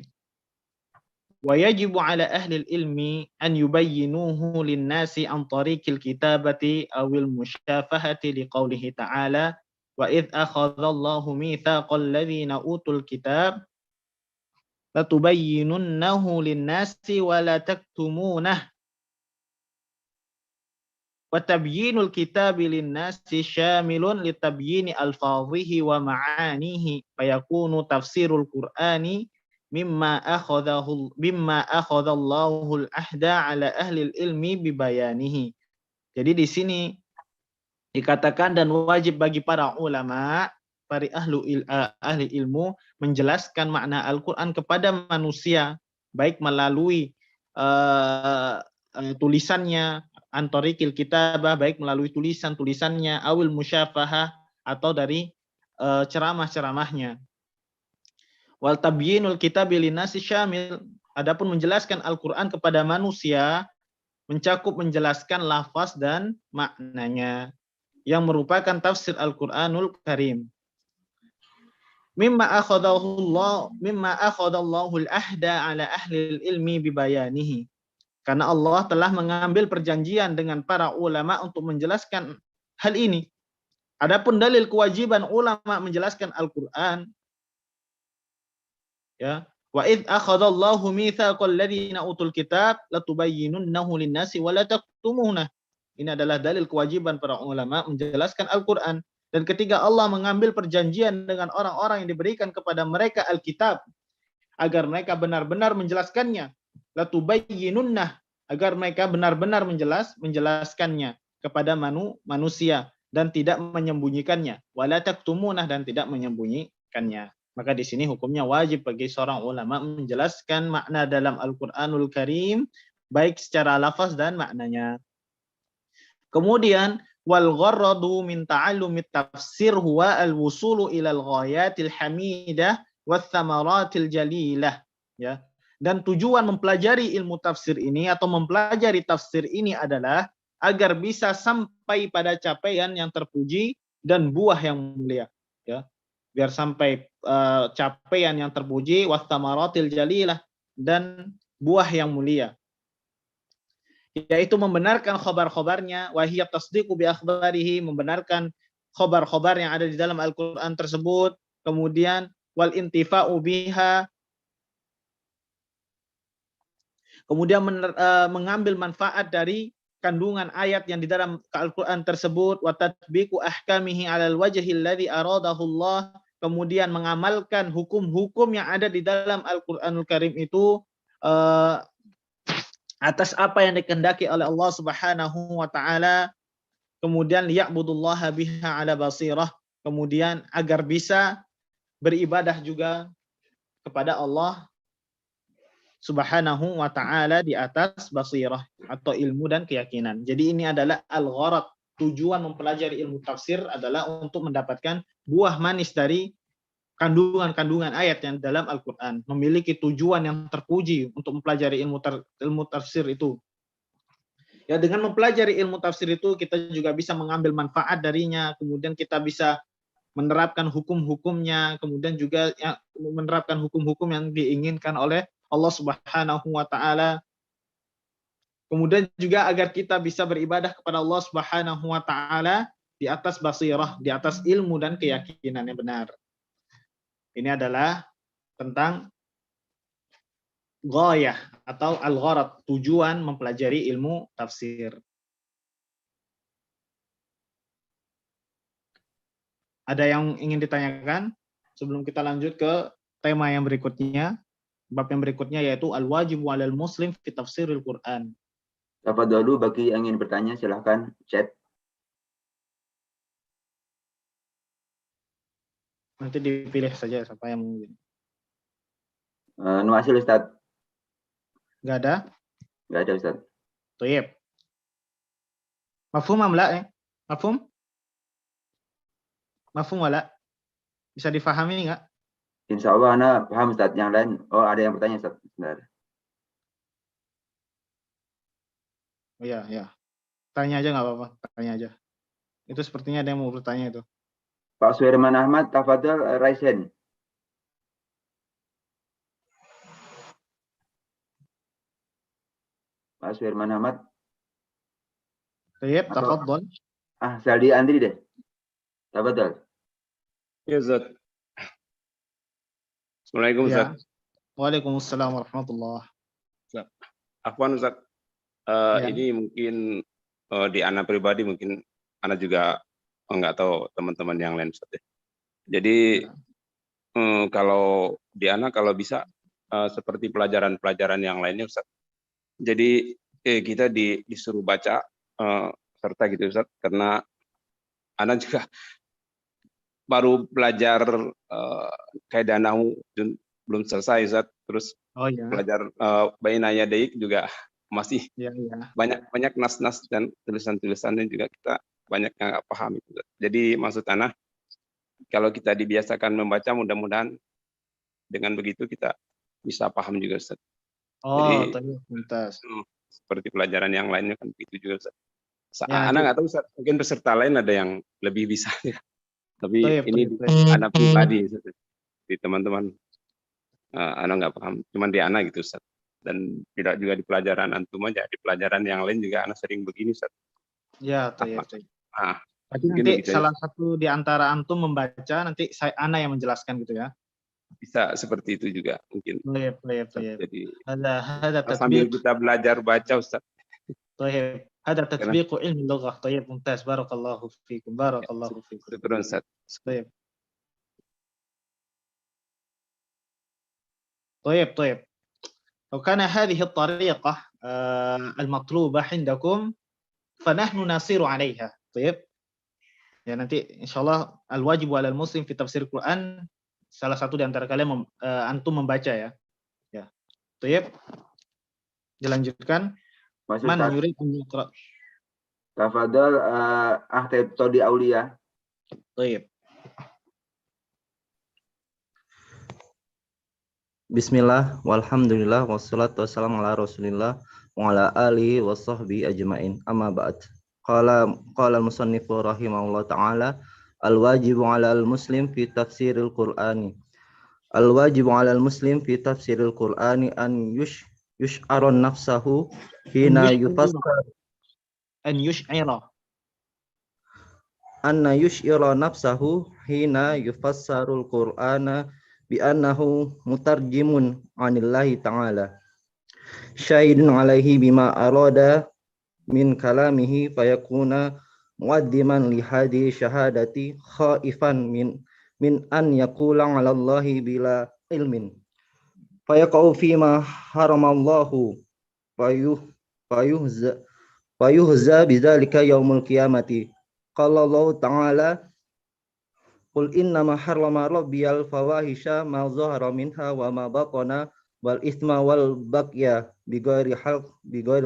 Wa yajibu ala ahli ilmi an yubayyinuhu lin-nasi an tariqil kitabati awil musyafahati liqaulihi ta'ala wa idh akhadallahu mitsaqal ladzina utul kitab latubayyinunnahu lin-nasi wa la taktumunahu wa tabyinul kitabi lin-nasi syamilun litabyini alfazihi wa ma'anihi fayakunu tafsirul qur'ani mimma akhadallahu al-ahda ala ahli ilmi bibayanihi. Jadi di sini dikatakan dan wajib bagi para ulama, para ahli ilmu menjelaskan makna Al-Qur'an kepada manusia baik melalui tulisannya, antorikil kitabah, baik melalui tulisannya, awil musyafahah, atau dari ceramah-ceramahnya. Wal tabyinul kitabi linnasi syamil, adapun menjelaskan Al-Qur'an kepada manusia mencakup menjelaskan lafaz dan maknanya yang merupakan tafsir Al-Qur'anul Karim. Mimma akhadallahu al-ahda ala ahli ilmi bibayanihi. Karena Allah telah mengambil perjanjian dengan para ulama untuk menjelaskan hal ini. Adapun dalil kewajiban ulama menjelaskan Al-Qur'an, ya, wa id akhadallahu mitsaqal ladzina utul kitab latubayyinunnahu lin-nasi wa la taktumuhu. Ini adalah dalil kewajiban para ulama menjelaskan Al-Qur'an. Dan ketika Allah mengambil perjanjian dengan orang-orang yang diberikan kepada mereka Alkitab agar mereka benar-benar menjelaskannya, latubayyinunnah, agar mereka benar-benar menjelaskannya kepada manusia dan tidak menyembunyikannya, wala taktumunah, dan tidak menyembunyikannya. Maka di sini hukumnya wajib bagi seorang ulama menjelaskan makna dalam Al-Qur'anul Karim baik secara lafaz dan maknanya. Kemudian wal gharradu min ta'allumit tafsir huwa al-wusulu ila al-ghayatil hamidah wath thamaratil jalilah, ya. Dan tujuan mempelajari ilmu tafsir ini atau mempelajari tafsir ini adalah agar bisa sampai pada capaian yang terpuji dan buah yang mulia, ya. Biar sampai capaian yang terpuji, wastamaratil jalilah, dan buah yang mulia, yaitu membenarkan khabar-khabarnya, wahiyat tasdiqu bi akhbarihi, membenarkan khabar-khabar yang ada di dalam Al-Qur'an tersebut, kemudian wal intifa'u biha, kemudian mengambil manfaat dari kandungan ayat yang di dalam Al-Qur'an tersebut, wa tatbiqu ahkamihi 'alal wajhi alladhi aradahu Allah, kemudian mengamalkan hukum-hukum yang ada di dalam Al-Qur'anul Karim itu atas apa yang dikehendaki oleh Allah Subhanahu wa taala, kemudian liya'budullaha biha 'ala basirah, kemudian agar bisa beribadah juga kepada Allah Subhanahu wa ta'ala di atas basirah atau ilmu dan keyakinan. Jadi ini adalah al-gharad. Tujuan mempelajari ilmu tafsir adalah untuk mendapatkan buah manis dari kandungan-kandungan ayat yang dalam Al-Quran. Memiliki tujuan yang terpuji untuk mempelajari ilmu tafsir itu. Ya, dengan mempelajari ilmu tafsir itu kita juga bisa mengambil manfaat darinya, kemudian kita bisa menerapkan hukum-hukumnya, kemudian juga menerapkan hukum-hukum yang diinginkan oleh Allah Subhanahu wa taala. Kemudian juga agar kita bisa beribadah kepada Allah Subhanahu wa taala di atas basirah, di atas ilmu dan keyakinan yang benar. Ini adalah tentang ghayah atau al-gharad, tujuan mempelajari ilmu tafsir. Ada yang ingin ditanyakan sebelum kita lanjut ke tema yang berikutnya? Bab yang berikutnya yaitu al-wajib 'alal muslim fi tafsiril Qur'an. Tafadhalu, bagi yang ingin bertanya silahkan chat. Nanti dipilih saja siapa yang mungkin. Nuasil Ustaz. Enggak ada? Enggak ada Ustaz. Thayyib. Mafhum am la? Mafhum? Mafhum wala? Bisa difahami enggak? Insya Allah Ana paham Ustaz. Yang lain, oh ada yang bertanya Ustaz. Sebentar. Oh ya, ya. Tanya aja nggak apa-apa, tanya aja. Itu sepertinya ada yang mau bertanya itu. Pak Suherman Ahmad, tafadhal raise hand. Pak Suherman Ahmad. Tayyib, tafadhol. Saldi Andri deh. Tafadhal. Ya Ustaz. Assalamualaikum Ustaz. Waalaikumsalam warahmatullahi wabarakatuh. Afwan Ustaz. Ini mungkin di Ana pribadi, mungkin Ana juga nggak tahu teman-teman yang lain Ustaz. Jadi kalau di Ana kalau bisa seperti pelajaran-pelajaran yang lainnya Ustaz. Jadi kita disuruh baca serta gitu Ustaz, karena Ana juga baru belajar kaidah nahwu belum selesai Ustaz. Terus belajar baina yadaik juga masih banyak nas-nas dan tulisan-tulisannya juga kita banyak yang nggak paham itu. Jadi maksud Ana, kalau kita dibiasakan membaca, mudah-mudahan dengan begitu kita bisa paham juga Ustaz. Jadi seperti pelajaran yang lainnya kan begitu juga Ustaz. Ana nggak tahu Ustaz, mungkin peserta lain ada yang lebih bisa ya. Tapi ini Ana pribadi Ustaz. Di teman-teman Ana nggak paham, cuman di Ana gitu Ustaz. Dan tidak juga di pelajaran antum aja, di pelajaran yang lain juga anak sering begini, Ustaz. Ya, tayyib. Ah, Berarti mungkin nanti begitu salah satu di antara antum membaca, nanti ana yang menjelaskan gitu ya. bisa seperti itu juga mungkin. Tayyib. Jadi Hada sambil tatbiq. kita belajar baca, Ustaz. Tayyib. Hada tatbiq ilmi lughah. Tayyib, mumtaz. Barakallahu fiikum. Barakallahu fiikum. Syukran, Ustaz. طيب طيب لو كان هذه الطريقة المطلوبة عندكم فنحن نسير عليها. طيب ya nanti insyaallah al-wajib 'alal muslim fi tafsir Quran, salah satu di antara kalian antum membaca ya. Ya. طيب. Dilanjutkan. Man yurid an yaqra. Tafadhal Ahtib Todi Aulia. طيب. Bismillah, walhamdulillah, wassalatu wassalamu ala rasulillah, wa ala alihi wa sahbihi ajma'in, amma ba'd. Qala al-musannifu rahimahullah ta'ala, al-wajibu ala al-muslim fi tafsiril qur'ani. Al-wajibu ala al-muslim fi tafsiril qur'ani an yush'ara nafsahu hina yufassar. An yush'ira. Anna yush'ira nafsahu hina yufassarul qur'ana bi'annahu mutarjimun anillahi ta'ala syahidun alaihi bima arada min kalamihi fayakuna muaddiman lihadi syahadati khaifan min an yaqula 'ala Allahi bila ilmin fayaqau fima haramallahu fayuhza bidzalika yaumul qiyamati. Qala Allah ta'ala Qul innama harrama rabbiyal fawahisha ma zahara minha wa ma batana wal ithma wal bagya bighairi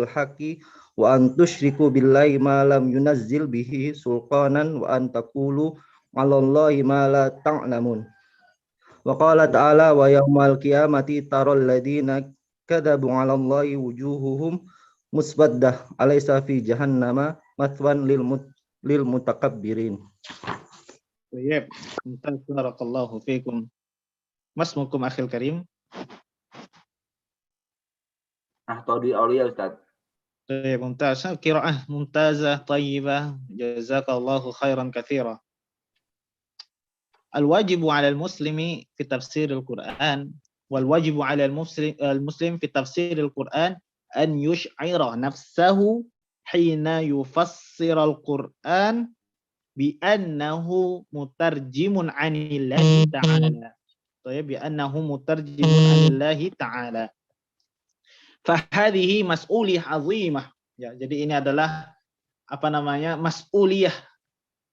haqqi wa an tusyriku billahi ma lam yunazzil bihi sultanan wa an taqulu 'ala Allahi ma la ta'lamun. Wa qala ta'ala wa yaumal qiyamati taral ladina kadzabu 'ala Allahi wujuhuhum muswaddah alaysa fi jahannama mathwan lil mutakabbirin. Baik, barakallahu fiikum. Masmukum akhil karim. Todi Aulia, Ustaz. Baik, mumtaz. Qiraah mumtazah, tayyibah. Jazakallahu khairan katsira. Al-wajibu 'ala al-muslimi fi tafsir al-Qur'an wal wajibu 'ala al-muslim fi tafsir al-Qur'an an yush'ira nafsahu hina yufassir al-Qur'an bi'annahu mutarjimun 'anillahi ta'ala. Bi'annahu mutarjimun 'anillahi ta'ala. Fahadhihi mas'uliyah 'azimah. Ya, jadi ini adalah mas'uliyah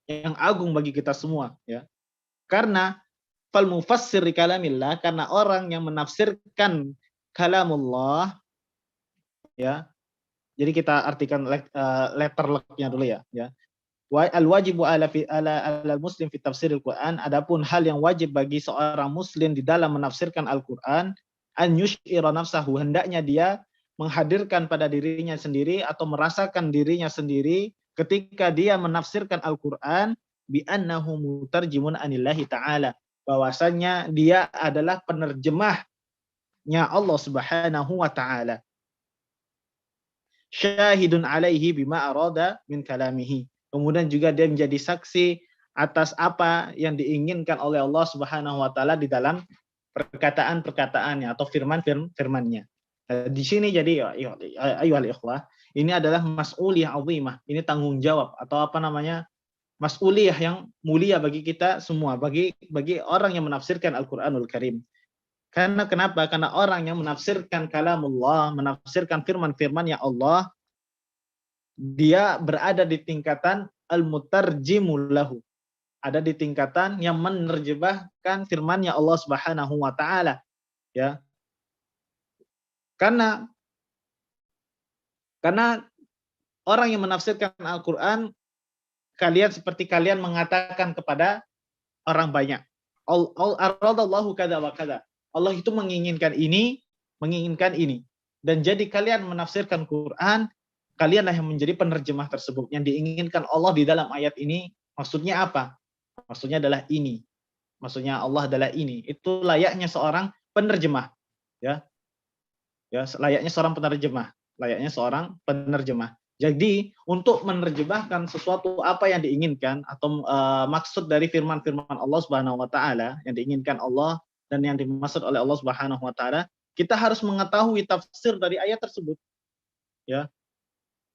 yang agung bagi kita semua, ya. Karena fal mufassir kalamillah, karena orang yang menafsirkan kalamullah, ya. Jadi kita artikan letter luck-nya dulu ya. Al-wajibu ala muslim fi tafsiril Quran, adapun hal yang wajib bagi seorang muslim di dalam menafsirkan Al-Qur'an, an yush'ira nafsahu, hendaknya dia menghadirkan pada dirinya sendiri atau merasakan dirinya sendiri ketika dia menafsirkan Al-Qur'an bi annahu mutarjimun anillahi ta'ala, bahwasanya dia adalah penerjemahnya Allah Subhanahu wa taala. Syahidun alaihi bima arada min kalamihi. Kemudian juga dia menjadi saksi atas apa yang diinginkan oleh Allah Subhanahu wa taala di dalam perkataan-perkataannya atau firman-firmannya. Di sini jadi ayyuhal ikhwah, ini adalah mas'uliyah 'azimah. Ini tanggung jawab atau mas'uliyah yang mulia bagi kita semua, bagi orang yang menafsirkan Al-Qur'anul Karim. Karena kenapa? Karena orang yang menafsirkan kalamullah, menafsirkan firman-firman ya Allah, dia berada di tingkatan al-mutarjimul lahu. Ada di tingkatan yang menerjemahkan firman-Nya Allah Subhanahu wa taala, ya. Karena orang yang menafsirkan Al-Qur'an, seperti kalian mengatakan kepada orang banyak, aradallahu kada wa kada. Allah itu menginginkan ini. Dan jadi kalian menafsirkan Quran, kalianlah yang menjadi penerjemah tersebut. Yang diinginkan Allah di dalam ayat ini, maksudnya apa? Maksudnya adalah ini. Maksudnya Allah adalah ini. Itu layaknya seorang penerjemah, ya. Ya, layaknya seorang penerjemah. Jadi untuk menerjemahkan sesuatu apa yang diinginkan atau maksud dari firman-firman Allah Subhanahu wa taala yang diinginkan Allah dan yang dimaksud oleh Allah Subhanahu wa taala, kita harus mengetahui tafsir dari ayat tersebut. Ya.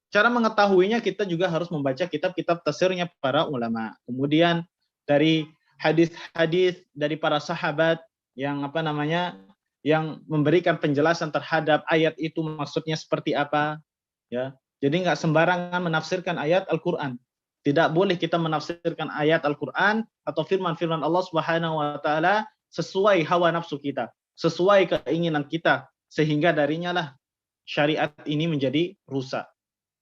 Cara mengetahuinya kita juga harus membaca kitab-kitab tafsirnya para ulama. Kemudian dari hadis-hadis dari para sahabat yang yang memberikan penjelasan terhadap ayat itu maksudnya seperti apa, ya. Jadi nggak sembarangan menafsirkan ayat Al-Qur'an. Tidak boleh kita menafsirkan ayat Al-Qur'an atau firman-firman Allah Subhanahu wa taala sesuai hawa nafsu kita, sesuai keinginan kita, sehingga darinya lah syariat ini menjadi rusak.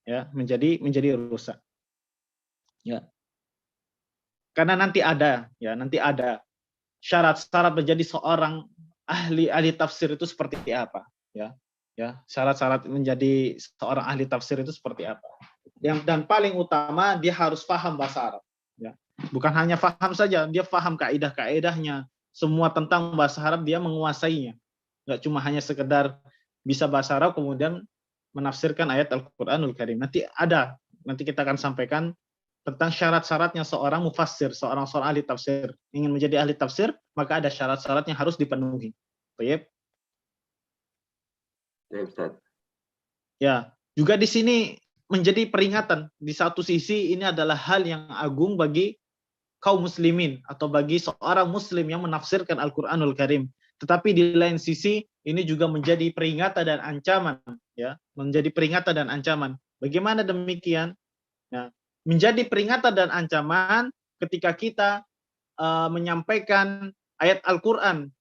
Ya, menjadi rusak. Ya. Karena nanti ada syarat-syarat menjadi seorang ahli tafsir itu seperti apa, ya. Ya, syarat-syarat menjadi seorang ahli tafsir itu seperti apa. Dan paling utama dia harus paham bahasa Arab, ya. Bukan hanya paham saja, dia paham kaidah-kaidahnya, semua tentang bahasa Arab dia menguasainya. Enggak cuma hanya sekedar bisa bahasa Arab kemudian menafsirkan ayat Al-Qur'anul Karim. Nanti kita akan sampaikan tentang syarat-syaratnya seorang mufassir, seorang ahli tafsir. Ingin menjadi ahli tafsir, maka ada syarat-syarat yang harus dipenuhi. Baik. Ustaz. Ya, juga di sini menjadi peringatan. Di satu sisi ini adalah hal yang agung bagi kaum muslimin atau bagi seorang muslim yang menafsirkan Al-Qur'anul Karim. Tetapi di lain sisi ini juga menjadi peringatan dan ancaman, ya, menjadi peringatan dan ancaman. Bagaimana demikian? Ya, menjadi peringatan dan ancaman ketika kita menyampaikan ayat Al-Qur'an,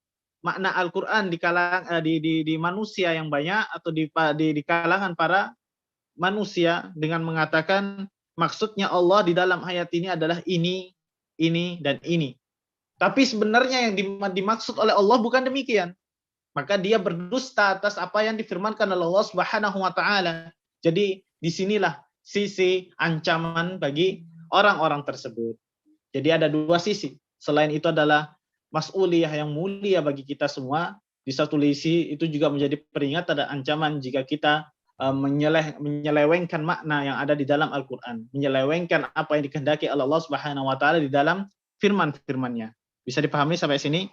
makna Al-Qur'an di manusia yang banyak atau di kalangan para manusia dengan mengatakan maksudnya Allah di dalam ayat ini adalah ini, dan ini. Tapi sebenarnya yang dimaksud oleh Allah bukan demikian. Maka dia berdusta atas apa yang difirmankan oleh Allah Subhanahu wa taala. Jadi disinilah sisi ancaman bagi orang-orang tersebut. Jadi ada dua sisi. Selain itu adalah mas'uliyah yang mulia bagi kita semua. Di satu sisi itu juga menjadi peringatan dan ancaman jika kita menyelewengkan makna yang ada di dalam Al-Qur'an, menyelewengkan apa yang dikehendaki oleh Allah Subhanahu wa taala di dalam firman-firman-Nya. Bisa dipahami sampai sini?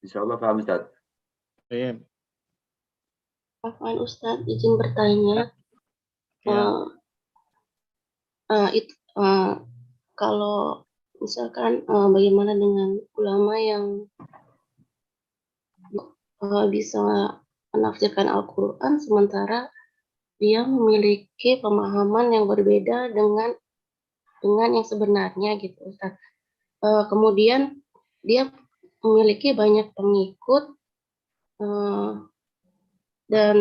Insyaallah paham, Ustaz. Baik. Afwan Ustaz, izin bertanya. Ya. Kalau misalkan bagaimana dengan ulama yang bisa menafsirkan Al-Quran sementara dia memiliki pemahaman yang berbeda dengan yang sebenarnya gitu Ustaz. Kemudian dia memiliki banyak pengikut dan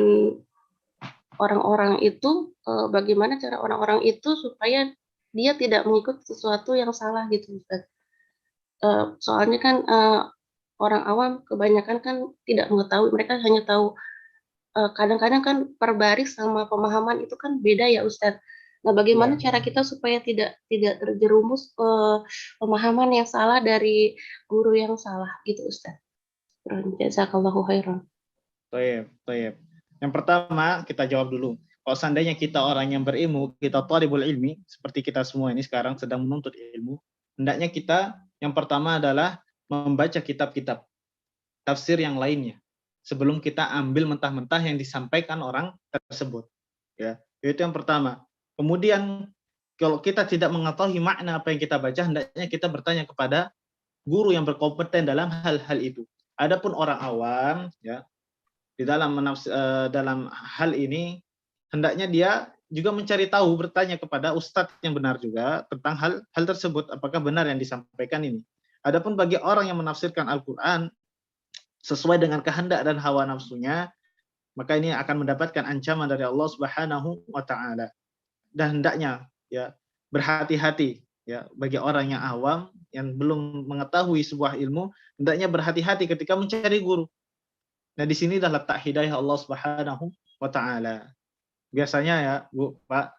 orang-orang itu bagaimana cara orang-orang itu supaya dia tidak mengikut sesuatu yang salah gitu Ustaz. Soalnya kan orang awam kebanyakan kan tidak mengetahui, mereka hanya tahu kadang-kadang kan per baris sama pemahaman itu kan beda ya Ustaz. Nah, bagaimana cara kita supaya tidak terjerumus pemahaman yang salah dari guru yang salah gitu Ustaz. Jazakallahu khairan. Baik. Yang pertama kita jawab dulu. Kalau seandainya kita orang yang berilmu, kita thalibul ilmi, seperti kita semua ini sekarang sedang menuntut ilmu, hendaknya kita yang pertama adalah membaca kitab-kitab tafsir yang lainnya sebelum kita ambil mentah-mentah yang disampaikan orang tersebut. Ya, itu yang pertama. Kemudian kalau kita tidak mengetahui makna apa yang kita baca, hendaknya kita bertanya kepada guru yang berkompeten dalam hal-hal itu. Adapun orang awam, ya, di dalam hal ini hendaknya dia juga mencari tahu, bertanya kepada ustadz yang benar juga tentang hal tersebut, apakah benar yang disampaikan ini. Adapun bagi orang yang menafsirkan Al-Qur'an sesuai dengan kehendak dan hawa nafsunya, maka ini akan mendapatkan ancaman dari Allah Subhanahu wa taala. Dan hendaknya ya berhati-hati ya bagi orang yang awam yang belum mengetahui sebuah ilmu, hendaknya berhati-hati ketika mencari guru. Nah, di sini adalah letak hidayah Allah Subhanahu wa taala. Biasanya ya, Bu, Pak,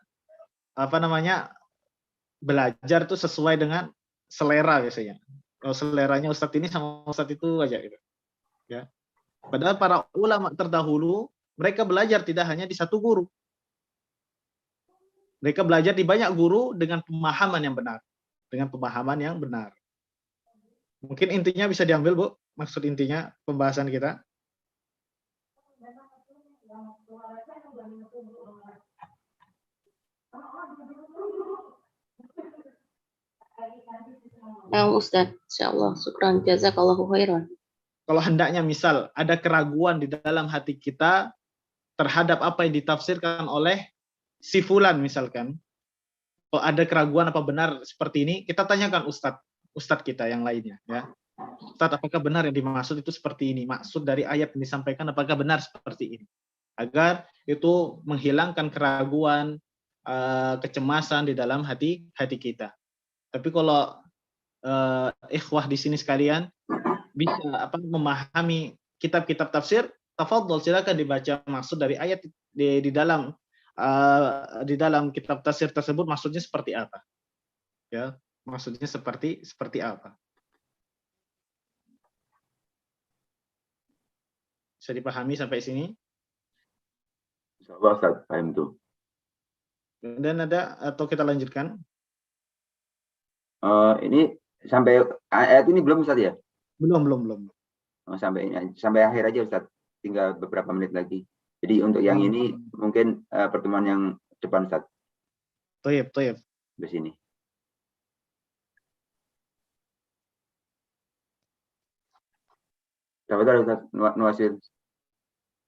belajar tuh sesuai dengan selera biasanya. Kalau seleranya ustadz ini sama ustadz itu aja gitu. Ya. Padahal para ulama terdahulu mereka belajar tidak hanya di satu guru. Mereka belajar di banyak guru dengan pemahaman yang benar. Dengan pemahaman yang benar. Mungkin intinya bisa diambil, Bu. Maksud intinya pembahasan kita. Nah, Ustaz, insyaallah. Syukran, jazakallahu khairan. Kalau hendaknya misal ada keraguan di dalam hati kita terhadap apa yang ditafsirkan oleh si fulan misalkan, kalau ada keraguan apa benar seperti ini, kita tanyakan ustadz kita yang lainnya, ya. Ustadz, apakah benar yang dimaksud itu seperti ini? Maksud dari ayat yang disampaikan apakah benar seperti ini? Agar itu menghilangkan keraguan, kecemasan di dalam hati kita. Tapi kalau ikhwah di sini sekalian bisa memahami kitab-kitab tafsir, tafadhol, silakan dibaca maksud dari ayat di dalam kitab tafsir tersebut maksudnya seperti apa. Ya, maksudnya seperti apa. Bisa dipahami sampai sini? Insyaallah Ustaz, paham tuh. Dan ada atau kita lanjutkan? Ini sampai ayat ini belum Ustaz ya? Belum. Oh, sampai akhir aja Ustaz. Tinggal beberapa menit lagi. Jadi untuk yang ini mungkin pertemuan yang depan Ustaz. Toyib. Di sini. Tafadhal Ustaz Nuwasil.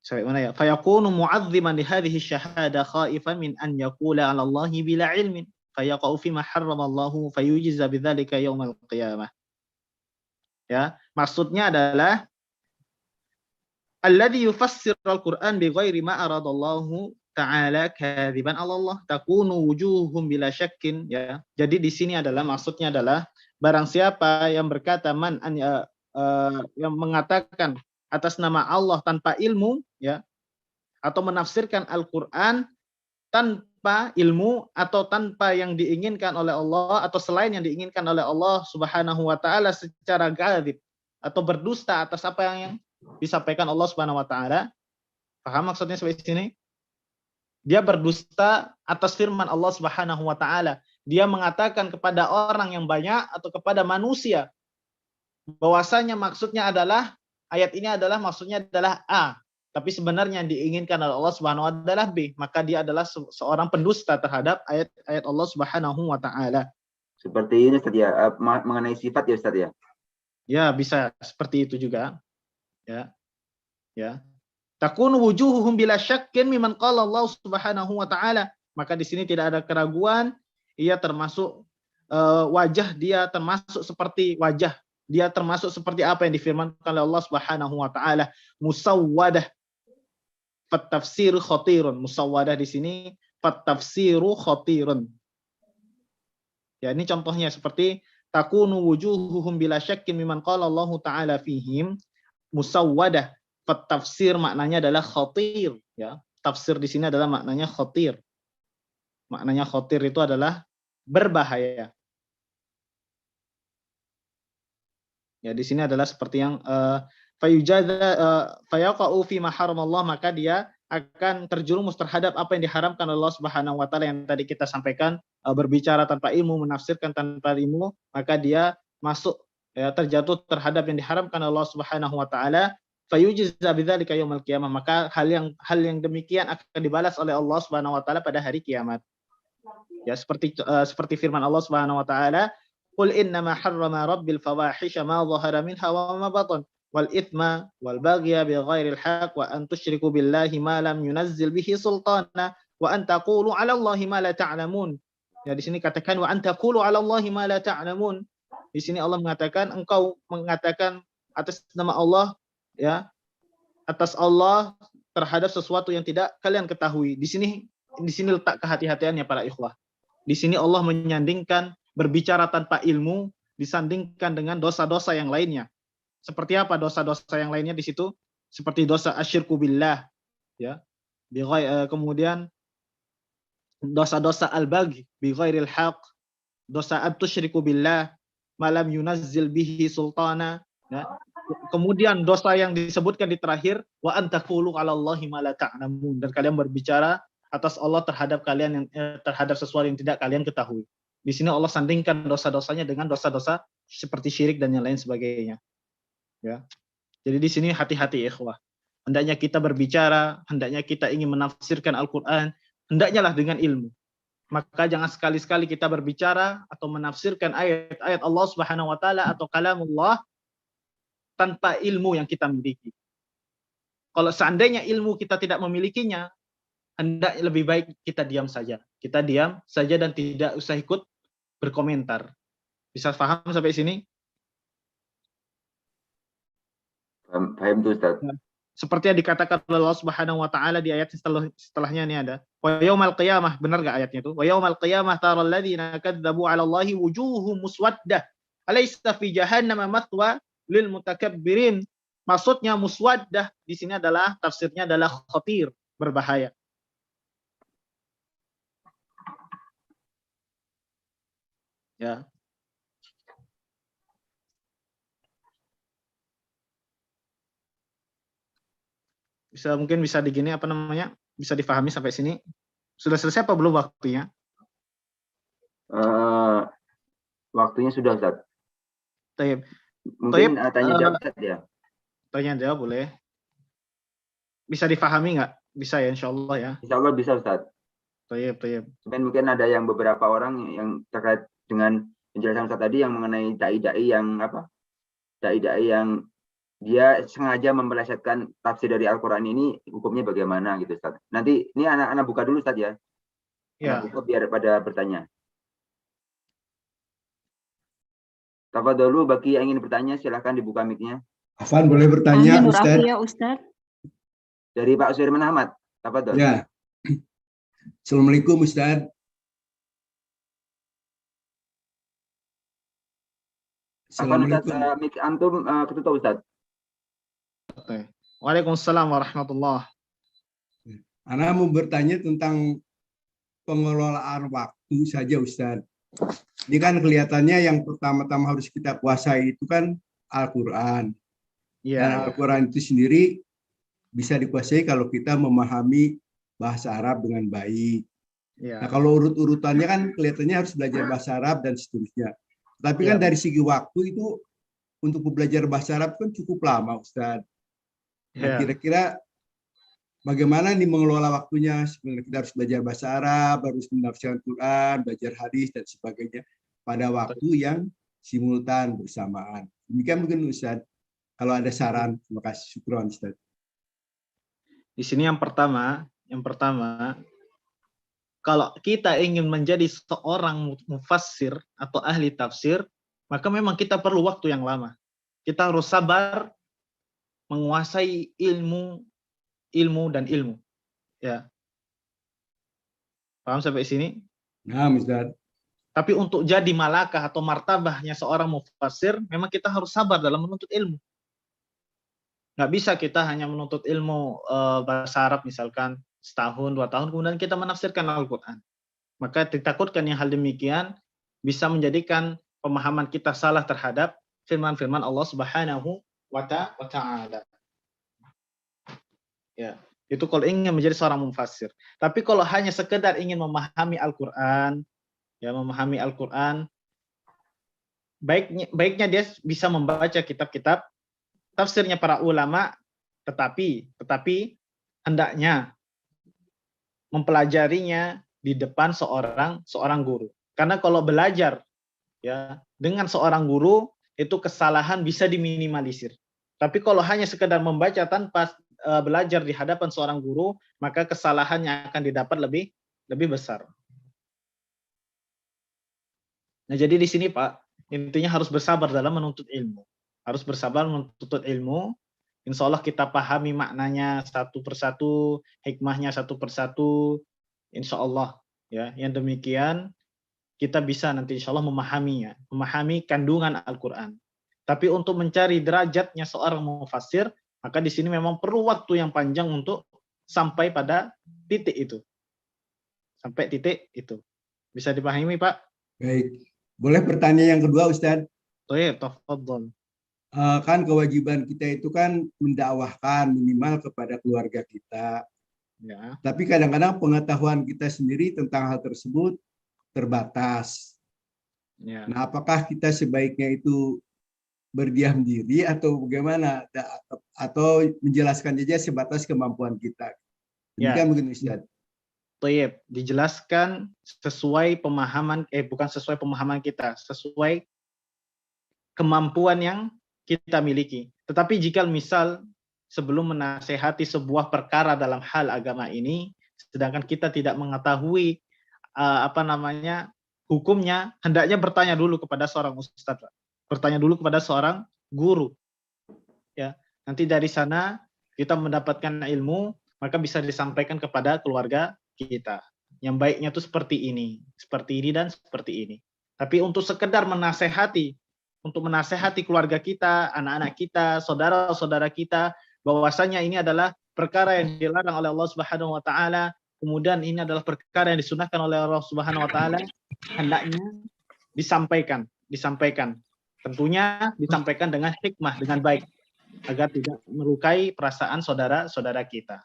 Sampai mana ya? Fayakunu mu'azziman li hadhihi syahada khaifan min an yaqula 'ala Allahi bila ilmin fayaqa'u fi ma harramallahu fayujza bidzalika yaumal qiyamah. Ya, maksudnya adalah alladzi yufassir al-Qur'an bi ghairi ma aradallahu ta'ala kadziban 'ala Allah takunu wujuhum bila syakkin, ya. Jadi di sini adalah maksudnya adalah barang siapa yang berkata yang mengatakan atas nama Allah tanpa ilmu, ya, atau menafsirkan Al-Qur'an tanpa ilmu atau tanpa yang diinginkan oleh Allah atau selain yang diinginkan oleh Allah Subhanahu wa taala secara ghalib atau berdusta atas apa yang disampaikan Allah Subhanahu wa taala. Paham maksudnya sampai sini? Dia berdusta atas firman Allah Subhanahu wa taala. Dia mengatakan kepada orang yang banyak atau kepada manusia bahwasanya maksudnya adalah ayat ini adalah maksudnya adalah A, tapi sebenarnya yang diinginkan oleh Allah Subhanahu wa taala adalah B, maka dia adalah seorang pendusta terhadap ayat-ayat Allah Subhanahu wa taala. Seperti ini Ustaz ya, mengenai sifat ya Ustaz ya. Ya, bisa seperti itu juga. Ya. Takunu wujuhuhum bila syakkin mimman qala Allah Subhanahu wa taala. Maka di sini tidak ada keraguan, ia termasuk wajah dia termasuk seperti wajah dia termasuk seperti apa yang difirmankan oleh Allah Subhanahu wa taala, musawwadah fatafsiru khatirun. Musawwadah di sini fatafsiru khatirun. Ya, ini contohnya seperti takunu wujuhuhum bila syakkin mimman qala Allah taala fihim. Musawwadah fatafsir maknanya adalah khatir, ya. Tafsir di sini adalah maknanya khatir. Maknanya khatir itu adalah berbahaya. Ya, di sini adalah seperti yang fayaqa'u fi ma haramallah, maka dia akan terjerumus terhadap apa yang diharamkan Allah Subhanahu wa taala yang tadi kita sampaikan, berbicara tanpa ilmu, menafsirkan tanpa ilmu, maka dia masuk, ya, terjatuh terhadap yang diharamkan Allah Subhanahu wa taala, fayujza bidzalika yaumil qiyamah, maka hal yang demikian akan dibalas oleh Allah Subhanahu wa taala pada hari kiamat. Ya, seperti firman Allah Subhanahu wa taala, qul innama harrama rabbil fawahisha ma dhahara minha wa ma batan wal ithma wal baghya bighairil haqq wa an tusyriku billahi ma lam yunazzil bihi sultana wa an taqulu 'ala Allahi ma la ta'lamun. Ya, di sini katakan wa an taqulu 'ala Allahi ma la ta'lamun. Di sini Allah mengatakan engkau mengatakan atas nama Allah, ya, atas Allah terhadap sesuatu yang tidak kalian ketahui. Di sini letak kehati-hatiannya para ikhwah. Di sini Allah menyandingkan berbicara tanpa ilmu disandingkan dengan dosa-dosa yang lainnya. Seperti apa dosa-dosa yang lainnya di situ? Seperti dosa asyirku billah, ya. Kemudian dosa-dosa al-baghi bi ghairil haqq, dosa at-tusyriku billah ma lam yunazzil bihi sultana, ya. Kemudian dosa yang disebutkan di terakhir, wa antaqulu 'alallahi ma la ta'lamun, dan kalian berbicara atas Allah terhadap kalian yang terhadap sesuatu yang tidak kalian ketahui. Di sini Allah sandingkan dosa-dosanya dengan dosa-dosa seperti syirik dan yang lain sebagainya. Ya. Jadi di sini hati-hati ikhwah. Hendaknya kita berbicara, hendaknya kita ingin menafsirkan Al-Qur'an, hendaknya lah dengan ilmu. Maka jangan sekali-sekali kita berbicara atau menafsirkan ayat-ayat Allah Subhanahu wa taala atau kalamullah tanpa ilmu yang kita miliki. Kalau seandainya ilmu kita tidak memilikinya, hendaknya lebih baik kita diam saja. Kita diam saja dan tidak usah ikut berkomentar. Bisa paham sampai sini? Paham tuh Ustaz. Seperti yang dikatakan oleh Allah Subhanahu wa taala di ayat setelahnya ini ada. Wa yaumal qiyamah, benar enggak ayatnya itu? Wa yaumal qiyamah taral ladzina kadzdzabu 'ala Allahi wujuhum muswaddah. Alaysa fi jahannam mathwa lil mutakabbirin. Maksudnya muswaddah di sini adalah tafsirnya adalah khatir, berbahaya. Ya. Mungkin bisa digini apa namanya? Bisa difahami sampai sini? Sudah selesai apa belum waktunya? Waktunya sudah Ustaz. Taib. Mungkin tanya jawab Ustaz ya. Tanya jawab boleh. Bisa difahami nggak? Bisa ya insyaallah ya. Insyaallah bisa Ustaz. Taib. Dan mungkin ada yang beberapa orang yang terkait dengan penjelasan Ustaz tadi yang mengenai dai-dai yang apa? Dai-dai yang dia sengaja mempelesetkan tafsir dari Al-Qur'an ini, hukumnya bagaimana gitu Ustaz. Nanti ini anak buka dulu Ustaz ya. Ya. Buka biar pada bertanya. Tafadholu bagi yang ingin bertanya silahkan dibuka mic-nya. Afan boleh bertanya Ustaz? Ya Ustaz. Dari Pak Suirman Ahmad. Tafadhol. Ya. Assalamualaikum Ustaz. Assalamualaikum. Mic antum ketutup Ustaz. Waalaikumsalam warahmatullahi. Ana mau bertanya tentang pengelolaan waktu saja Ustaz. Ini kan kelihatannya yang pertama-tama harus kita kuasai itu kan Al-Quran. Dan Al-Quran itu sendiri bisa dikuasai kalau kita memahami bahasa Arab dengan baik. Nah, kalau urut-urutannya kan kelihatannya harus belajar bahasa Arab dan seterusnya. Tapi kan dari segi waktu itu untuk belajar bahasa Arab kan cukup lama Ustaz. Nah, kira-kira bagaimana nih mengelola waktunya? Sebenarnya kita harus belajar bahasa Arab, harus menafsirkan Quran, belajar hadis dan sebagainya pada waktu yang simultan bersamaan. Demikian mungkin Ustaz. Kalau ada saran, terima kasih. Syukron Ustaz. Di sini yang pertama, kalau kita ingin menjadi seorang mufassir atau ahli tafsir, maka memang kita perlu waktu yang lama. Kita harus sabar menguasai ilmu dan ilmu. Ya. Paham sampai sini? Nah, Ustaz. Tapi untuk jadi malakah atau martabahnya seorang mufassir, memang kita harus sabar dalam menuntut ilmu. Nggak bisa kita hanya menuntut ilmu bahasa Arab misalkan setahun, 2 tahun, kemudian kita menafsirkan Al-Quran. Maka ditakutkan yang hal demikian bisa menjadikan pemahaman kita salah terhadap firman-firman Allah Subhanahu wa ta'ala. Ya, itu kalau ingin menjadi seorang mufassir. Tapi kalau hanya sekedar ingin memahami Al-Quran, baiknya dia bisa membaca kitab-kitab tafsirnya para ulama, tetapi hendaknya mempelajarinya di depan seorang guru. Karena kalau belajar ya dengan seorang guru itu kesalahan bisa diminimalisir. Tapi kalau hanya sekedar membaca tanpa belajar di hadapan seorang guru, maka kesalahannya akan didapat lebih besar. Nah, jadi di sini Pak, intinya harus bersabar dalam menuntut ilmu. Harus bersabar menuntut ilmu. Insya Allah kita pahami maknanya satu persatu, hikmahnya satu persatu. Insya Allah ya. Yang demikian kita bisa nanti insya Allah memahaminya, memahami kandungan Al-Quran. Tapi untuk mencari derajatnya seorang mufassir, maka di sini memang perlu waktu yang panjang untuk sampai pada titik itu. Sampai titik itu. Bisa dipahami, Pak? Baik. Boleh pertanyaan yang kedua, Ustaz? Baik, tafadhol. kan kewajiban kita itu kan mendakwahkan minimal kepada keluarga kita. Ya. Tapi kadang-kadang pengetahuan kita sendiri tentang hal tersebut terbatas. Ya. Nah, apakah kita sebaiknya itu berdiam diri atau bagaimana? Atau menjelaskan saja sebatas kemampuan kita? Demikian mungkin Ustaz. Toyib, dijelaskan sesuai pemahaman, bukan sesuai pemahaman kita, sesuai kemampuan yang kita miliki. Tetapi jika misal sebelum menasehati sebuah perkara dalam hal agama ini, sedangkan kita tidak mengetahui hukumnya, hendaknya bertanya dulu kepada seorang ustadz, bertanya dulu kepada seorang guru. Ya, nanti dari sana kita mendapatkan ilmu, maka bisa disampaikan kepada keluarga kita. Yang baiknya itu seperti ini dan seperti ini. Tapi untuk sekedar menasehati, untuk menasehati keluarga kita, anak-anak kita, saudara-saudara kita, bahwasanya ini adalah perkara yang dilarang oleh Allah Subhanahu wa taala, kemudian ini adalah perkara yang disunahkan oleh Allah Subhanahu wa taala, hendaknya disampaikan. Tentunya disampaikan dengan hikmah, dengan baik, agar tidak melukai perasaan saudara-saudara kita.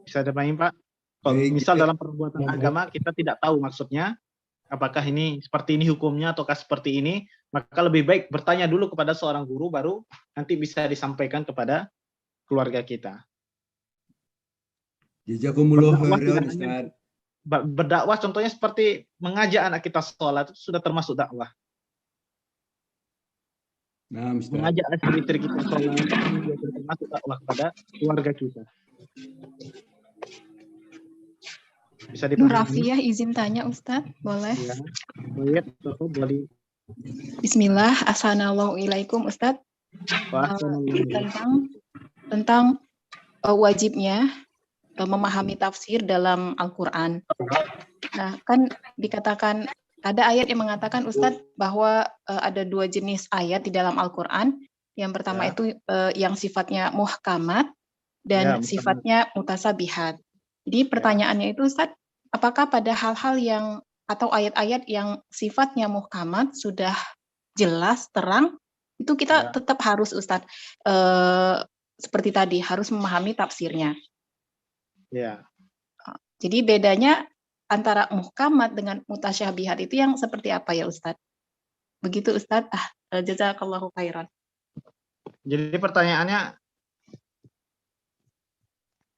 Bisa dipahami, Pak? Kalau misal dalam perbuatan agama kita tidak tahu maksudnya, apakah ini seperti ini hukumnya ataukah seperti ini, maka lebih baik bertanya dulu kepada seorang guru, baru nanti bisa disampaikan kepada keluarga kita. Jazakumullah khairan, Ustaz. Berdakwah contohnya seperti mengajak anak kita sholat, itu sudah termasuk dakwah. Nah, mengajak istri kita sholat, itu sudah termasuk dakwah kepada keluarga kita. Bisa Nurafiyah izin tanya Ustadz, boleh? Ya. Boleh. Bismillah, assalamualaikum Ustadz. Tentang wajibnya memahami tafsir dalam Al-Quran. Nah, kan dikatakan ada ayat yang mengatakan Ustadz bahwa ada dua jenis ayat di dalam Al-Quran. Yang pertama itu yang sifatnya muhkamat dan sifatnya mutasabihat. Jadi pertanyaannya itu Ustadz, apakah pada hal-hal yang atau ayat-ayat yang sifatnya muhkamat sudah jelas, terang, itu kita tetap harus Ustadz seperti tadi harus memahami tafsirnya. Ya. Jadi bedanya antara muhkamat dengan mutasyabihat itu yang seperti apa ya Ustadz? Begitu Ustadz. Jazakallahu khairan. Jadi pertanyaannya,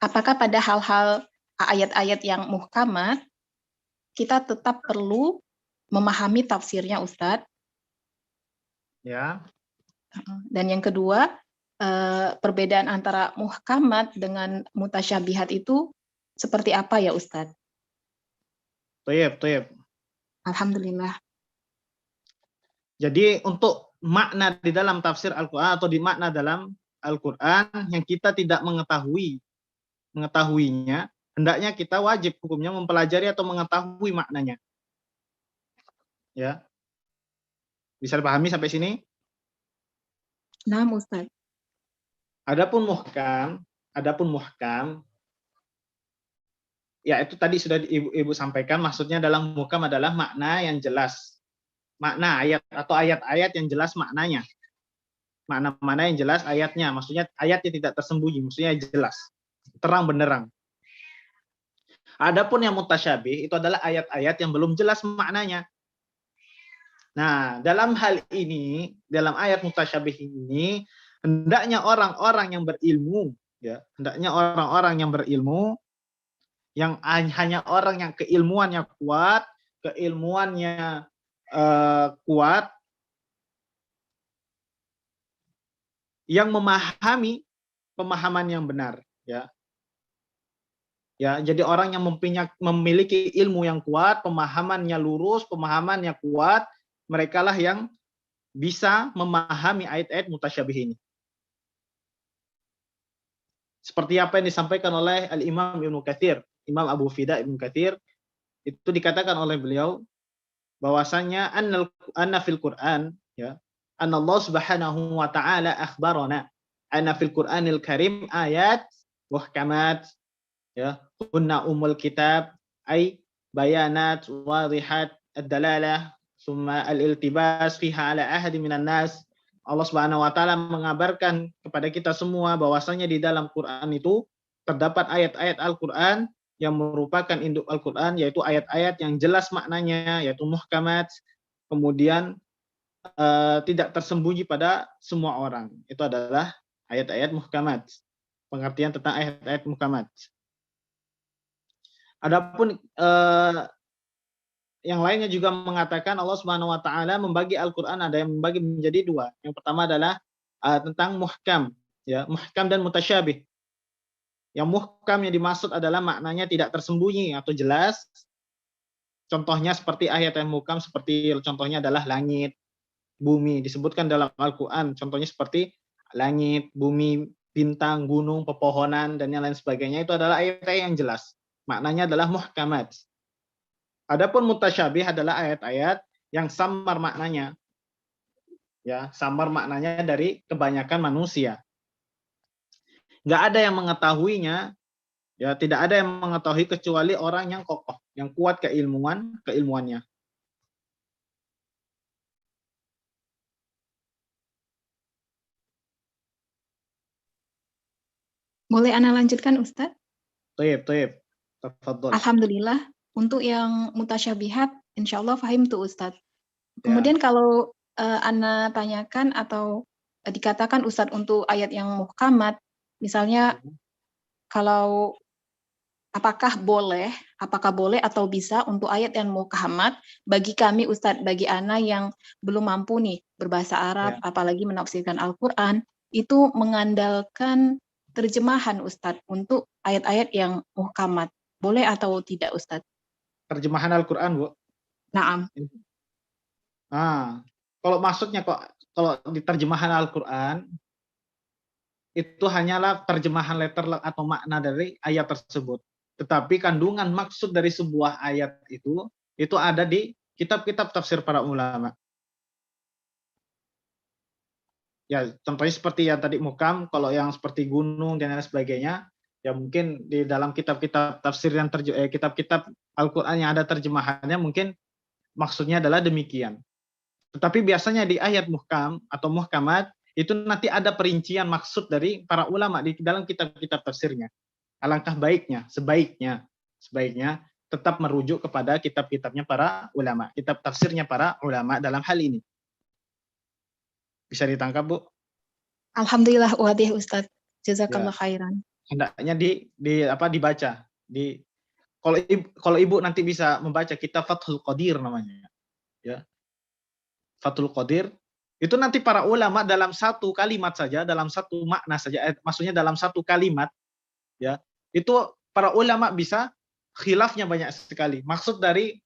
apakah pada hal-hal ayat-ayat yang muhkamat kita tetap perlu memahami tafsirnya Ustadz? Ya. Dan yang kedua, perbedaan antara muhkamat dengan mutasyabihat itu seperti apa ya Ustadz? Toyib. Alhamdulillah. Jadi untuk makna di dalam tafsir Al-Quran atau di makna dalam Al-Quran yang kita tidak mengetahuinya, hendaknya kita wajib hukumnya mempelajari atau mengetahui maknanya. Ya. Bisa dipahami sampai sini? Nah, Ustaz. Adapun muhkam, ya itu tadi sudah Ibu sampaikan, maksudnya dalam muhkam adalah makna yang jelas. Makna ayat atau ayat-ayat yang jelas maknanya. Makna-makna yang jelas ayatnya, maksudnya ayatnya tidak tersembunyi, maksudnya jelas, terang benderang. Adapun yang mutasyabih itu adalah ayat-ayat yang belum jelas maknanya. Nah, dalam hal ini, dalam ayat mutasyabih ini, hendaknya orang-orang yang berilmu, ya, hendaknya orang-orang yang berilmu, yang hanya orang yang keilmuannya kuat, yang memahami pemahaman yang benar, ya. Ya, jadi orang yang memiliki ilmu yang kuat, pemahamannya lurus, pemahamannya kuat, merekalah yang bisa memahami ayat-ayat mutasyabih ini. Seperti apa yang disampaikan oleh Al-Imam Ibnu Katsir, Imam Abu Fida Ibnu Katsir, itu dikatakan oleh beliau bahwasanya anna fil Qur'an, ya, anna Allah Subhanahu wa taala akhbarana anna fil Qur'anil Karim ayat muhkamat, ya, kunna umul kitab ay bayanat wadihat ad-dalalah summa al-iltibas fiha ala ahadi minan nas. Allah Subhanahu wa taala mengabarkan kepada kita semua bahwasanya di dalam Quran itu terdapat ayat-ayat Al-Quran yang merupakan induk Al-Quran, yaitu ayat-ayat yang jelas maknanya, yaitu muhkamat, kemudian tidak tersembunyi pada semua orang. Itu adalah ayat-ayat muhkamat. Pengertian tentang ayat-ayat muhkamat. Adapun yang lainnya juga mengatakan Allah Subhanahu wa taala membagi Al-Qur'an, ada yang membagi menjadi dua. Yang pertama adalah tentang muhkam, ya, muhkam dan mutasyabih. Yang muhkam yang dimaksud adalah maknanya tidak tersembunyi atau jelas. Contohnya seperti ayat yang muhkam, seperti contohnya adalah langit, bumi, disebutkan dalam Al-Qur'an. Contohnya seperti langit, bumi, bintang, gunung, pepohonan, dan yang lain sebagainya. Itu adalah ayat-ayat yang jelas. Maknanya adalah muhkamat. Adapun mutasyabih adalah ayat-ayat yang samar maknanya. Ya, samar maknanya dari kebanyakan manusia. Nggak ada yang mengetahuinya, ya, tidak ada yang mengetahui kecuali orang yang kokoh, yang kuat keilmuannya. Boleh Ana lanjutkan, Ustadz? Taib. Tafadhol. Alhamdulillah, untuk yang mutasyabihat, insya Allah fahim tuh Ustadz. Ya. Kemudian kalau Ana tanyakan atau dikatakan Ustadz untuk ayat yang muhkamat, misalnya kalau apakah boleh atau bisa untuk ayat yang muhkamat bagi kami Ustadz, bagi Ana yang belum mampu nih berbahasa Arab, apalagi menafsirkan Al-Quran, itu mengandalkan terjemahan Ustadz untuk ayat-ayat yang muhkamat. Boleh atau tidak Ustadz? Terjemahan Al-Quran, Bu? Naam. Kalau maksudnya kalau di terjemahan Al-Quran, itu hanyalah terjemahan letter atau makna dari ayat tersebut. Tetapi kandungan maksud dari sebuah ayat itu ada di kitab-kitab tafsir para ulama. Ya, contohnya seperti yang tadi muhkam, kalau yang seperti gunung dan lain sebagainya, ya mungkin di dalam kitab-kitab tafsir yang kitab-kitab Al-Quran yang ada terjemahannya mungkin maksudnya adalah demikian. Tetapi biasanya di ayat muhkam atau muhkamat itu nanti ada perincian maksud dari para ulama di dalam kitab-kitab tafsirnya. Alangkah baiknya, sebaiknya tetap merujuk kepada kitab-kitabnya para ulama, kitab tafsirnya para ulama dalam hal ini. Bisa ditangkap, Bu? Alhamdulillah wadih Ustadz. Jazakallah khairan. Hendaknya dibaca. Kalau Ibu nanti bisa membaca kitab Fathul Qadir namanya. Ya. Fathul Qadir itu nanti para ulama dalam satu kalimat saja, dalam satu makna saja, maksudnya dalam satu kalimat, ya, itu para ulama bisa khilafnya banyak sekali. Maksud dari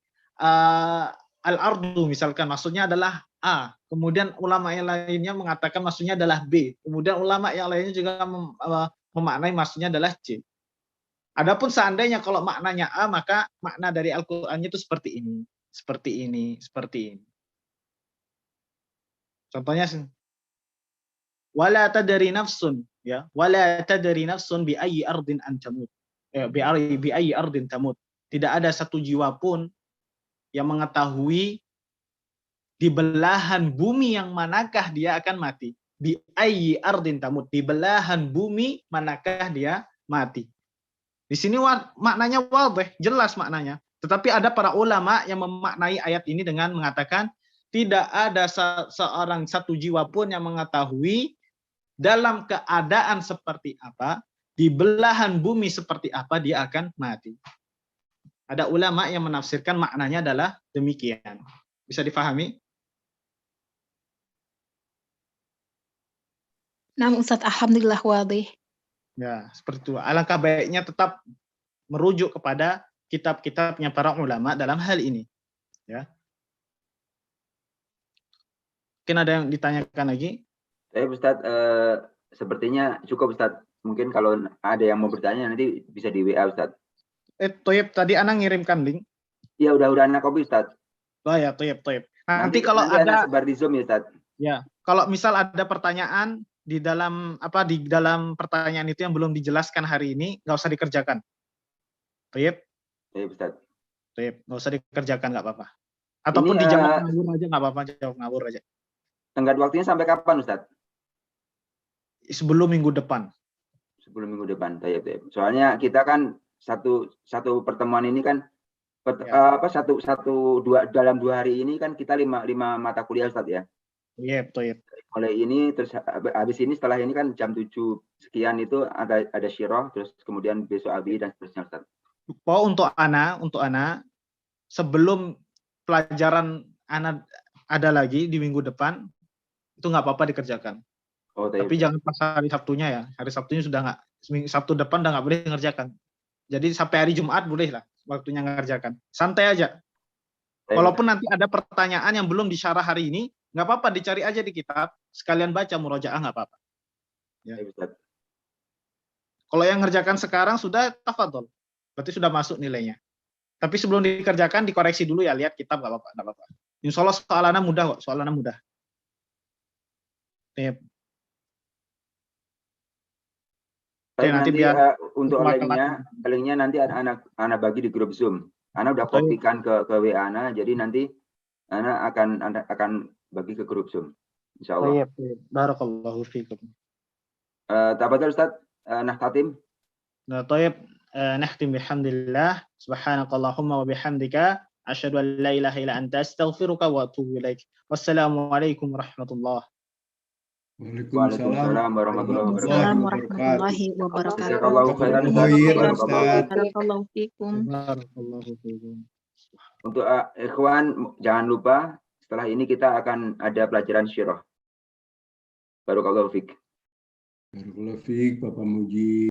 al-ardu misalkan maksudnya adalah A, kemudian ulama yang lainnya mengatakan maksudnya adalah B, kemudian ulama yang lainnya juga memaknai maksudnya adalah C. Adapun seandainya kalau maknanya A, maka makna dari Al-Qur'annya itu seperti ini, seperti ini, seperti ini. Contohnya wala tadri nafsun, ya, wala tadri nafsun bi ayyi ardin antamut. Bi ayyi ardin tamut. Tidak ada satu jiwa pun yang mengetahui di belahan bumi yang manakah dia akan mati. Bi ayyi ardin tamut, di belahan bumi manakah dia mati. Di sini maknanya wadih, jelas maknanya. Tetapi ada para ulama yang memaknai ayat ini dengan mengatakan tidak ada seorang satu jiwa pun yang mengetahui dalam keadaan seperti apa, di belahan bumi seperti apa dia akan mati. Ada ulama yang menafsirkan maknanya adalah demikian. Bisa difahami? Nah, Ustadz, alhamdulillah wadih. Ya, seperti itu. Alangkah baiknya tetap merujuk kepada kitab-kitabnya para ulama dalam hal ini. Ya. Mungkin ada yang ditanyakan lagi? Saya Ustadz, sepertinya cukup Ustadz. Mungkin kalau ada yang mau bertanya nanti bisa di WA Ustadz. Toyib, tadi Ana ngirimkan link. Iya, udah Ana copy Ustadz. Oh ya, Toyib. Nanti kalau ada sebar di Zoom ya Ustadz. Ya, kalau misal ada pertanyaan di dalam pertanyaan itu yang belum dijelaskan hari ini, nggak usah dikerjakan. Toyib. Iya Ustadz. Toyib, nggak usah dikerjakan, nggak apa-apa. Ataupun Ini di jam ngawur aja nggak apa-apa, jawab ngawur aja. tenggat waktunya sampai kapan, Ustaz? Sebelum minggu depan. Sebelum minggu depan. Tayyib. Soalnya kita kan satu pertemuan ini kan dalam 2 hari ini kan kita 5 mata kuliah, Ustaz ya. Iya, betul. Mulai ini terus habis ini setelah ini kan jam 7 sekian itu ada syirah, terus kemudian besok abi dan seterusnya, Ustaz. Untuk Ana sebelum pelajaran Ana ada lagi di minggu depan itu nggak apa-apa dikerjakan. Oh, tapi jangan pas hari Sabtunya ya. Hari Sabtunya sudah nggak, Sabtu depan udah nggak boleh ngerjakan. Jadi sampai hari Jumat boleh lah waktunya ngerjakan. Santai aja. Walaupun nanti ada pertanyaan yang belum disyarah hari ini, nggak apa-apa, dicari aja di kitab, sekalian baca murojaah nggak apa-apa. Ya. Kalau yang ngerjakan sekarang sudah tafadhol, berarti sudah masuk nilainya. Tapi sebelum dikerjakan dikoreksi dulu ya, lihat kitab nggak apa-apa. Insya Allah soalannya mudah kok, soalannya mudah. Nanti biar untuk linknya nanti anak bagi di grup Zoom. Ana udah kopikan ke WA Ana, jadi nanti Ana akan bagi ke grup Zoom. Insyaallah. Barakallahu fiikum. Tafadhal Ustaz, nahtatim. Nahtim bihamdillah, subhanakallahumma wa bihamdika, asyhadu an la ilaha illa anta, astaghfiruka wa atubu ilaik. Wassalamualaikum warahmatullahi Waalaikumsalam warahmatullahi wabarakatuh. Barakallahu fiikum. Untuk ikhwan jangan lupa setelah ini kita akan ada pelajaran syirah. Barakallahu fiik. Barakallahu fiik, Bapak Muji.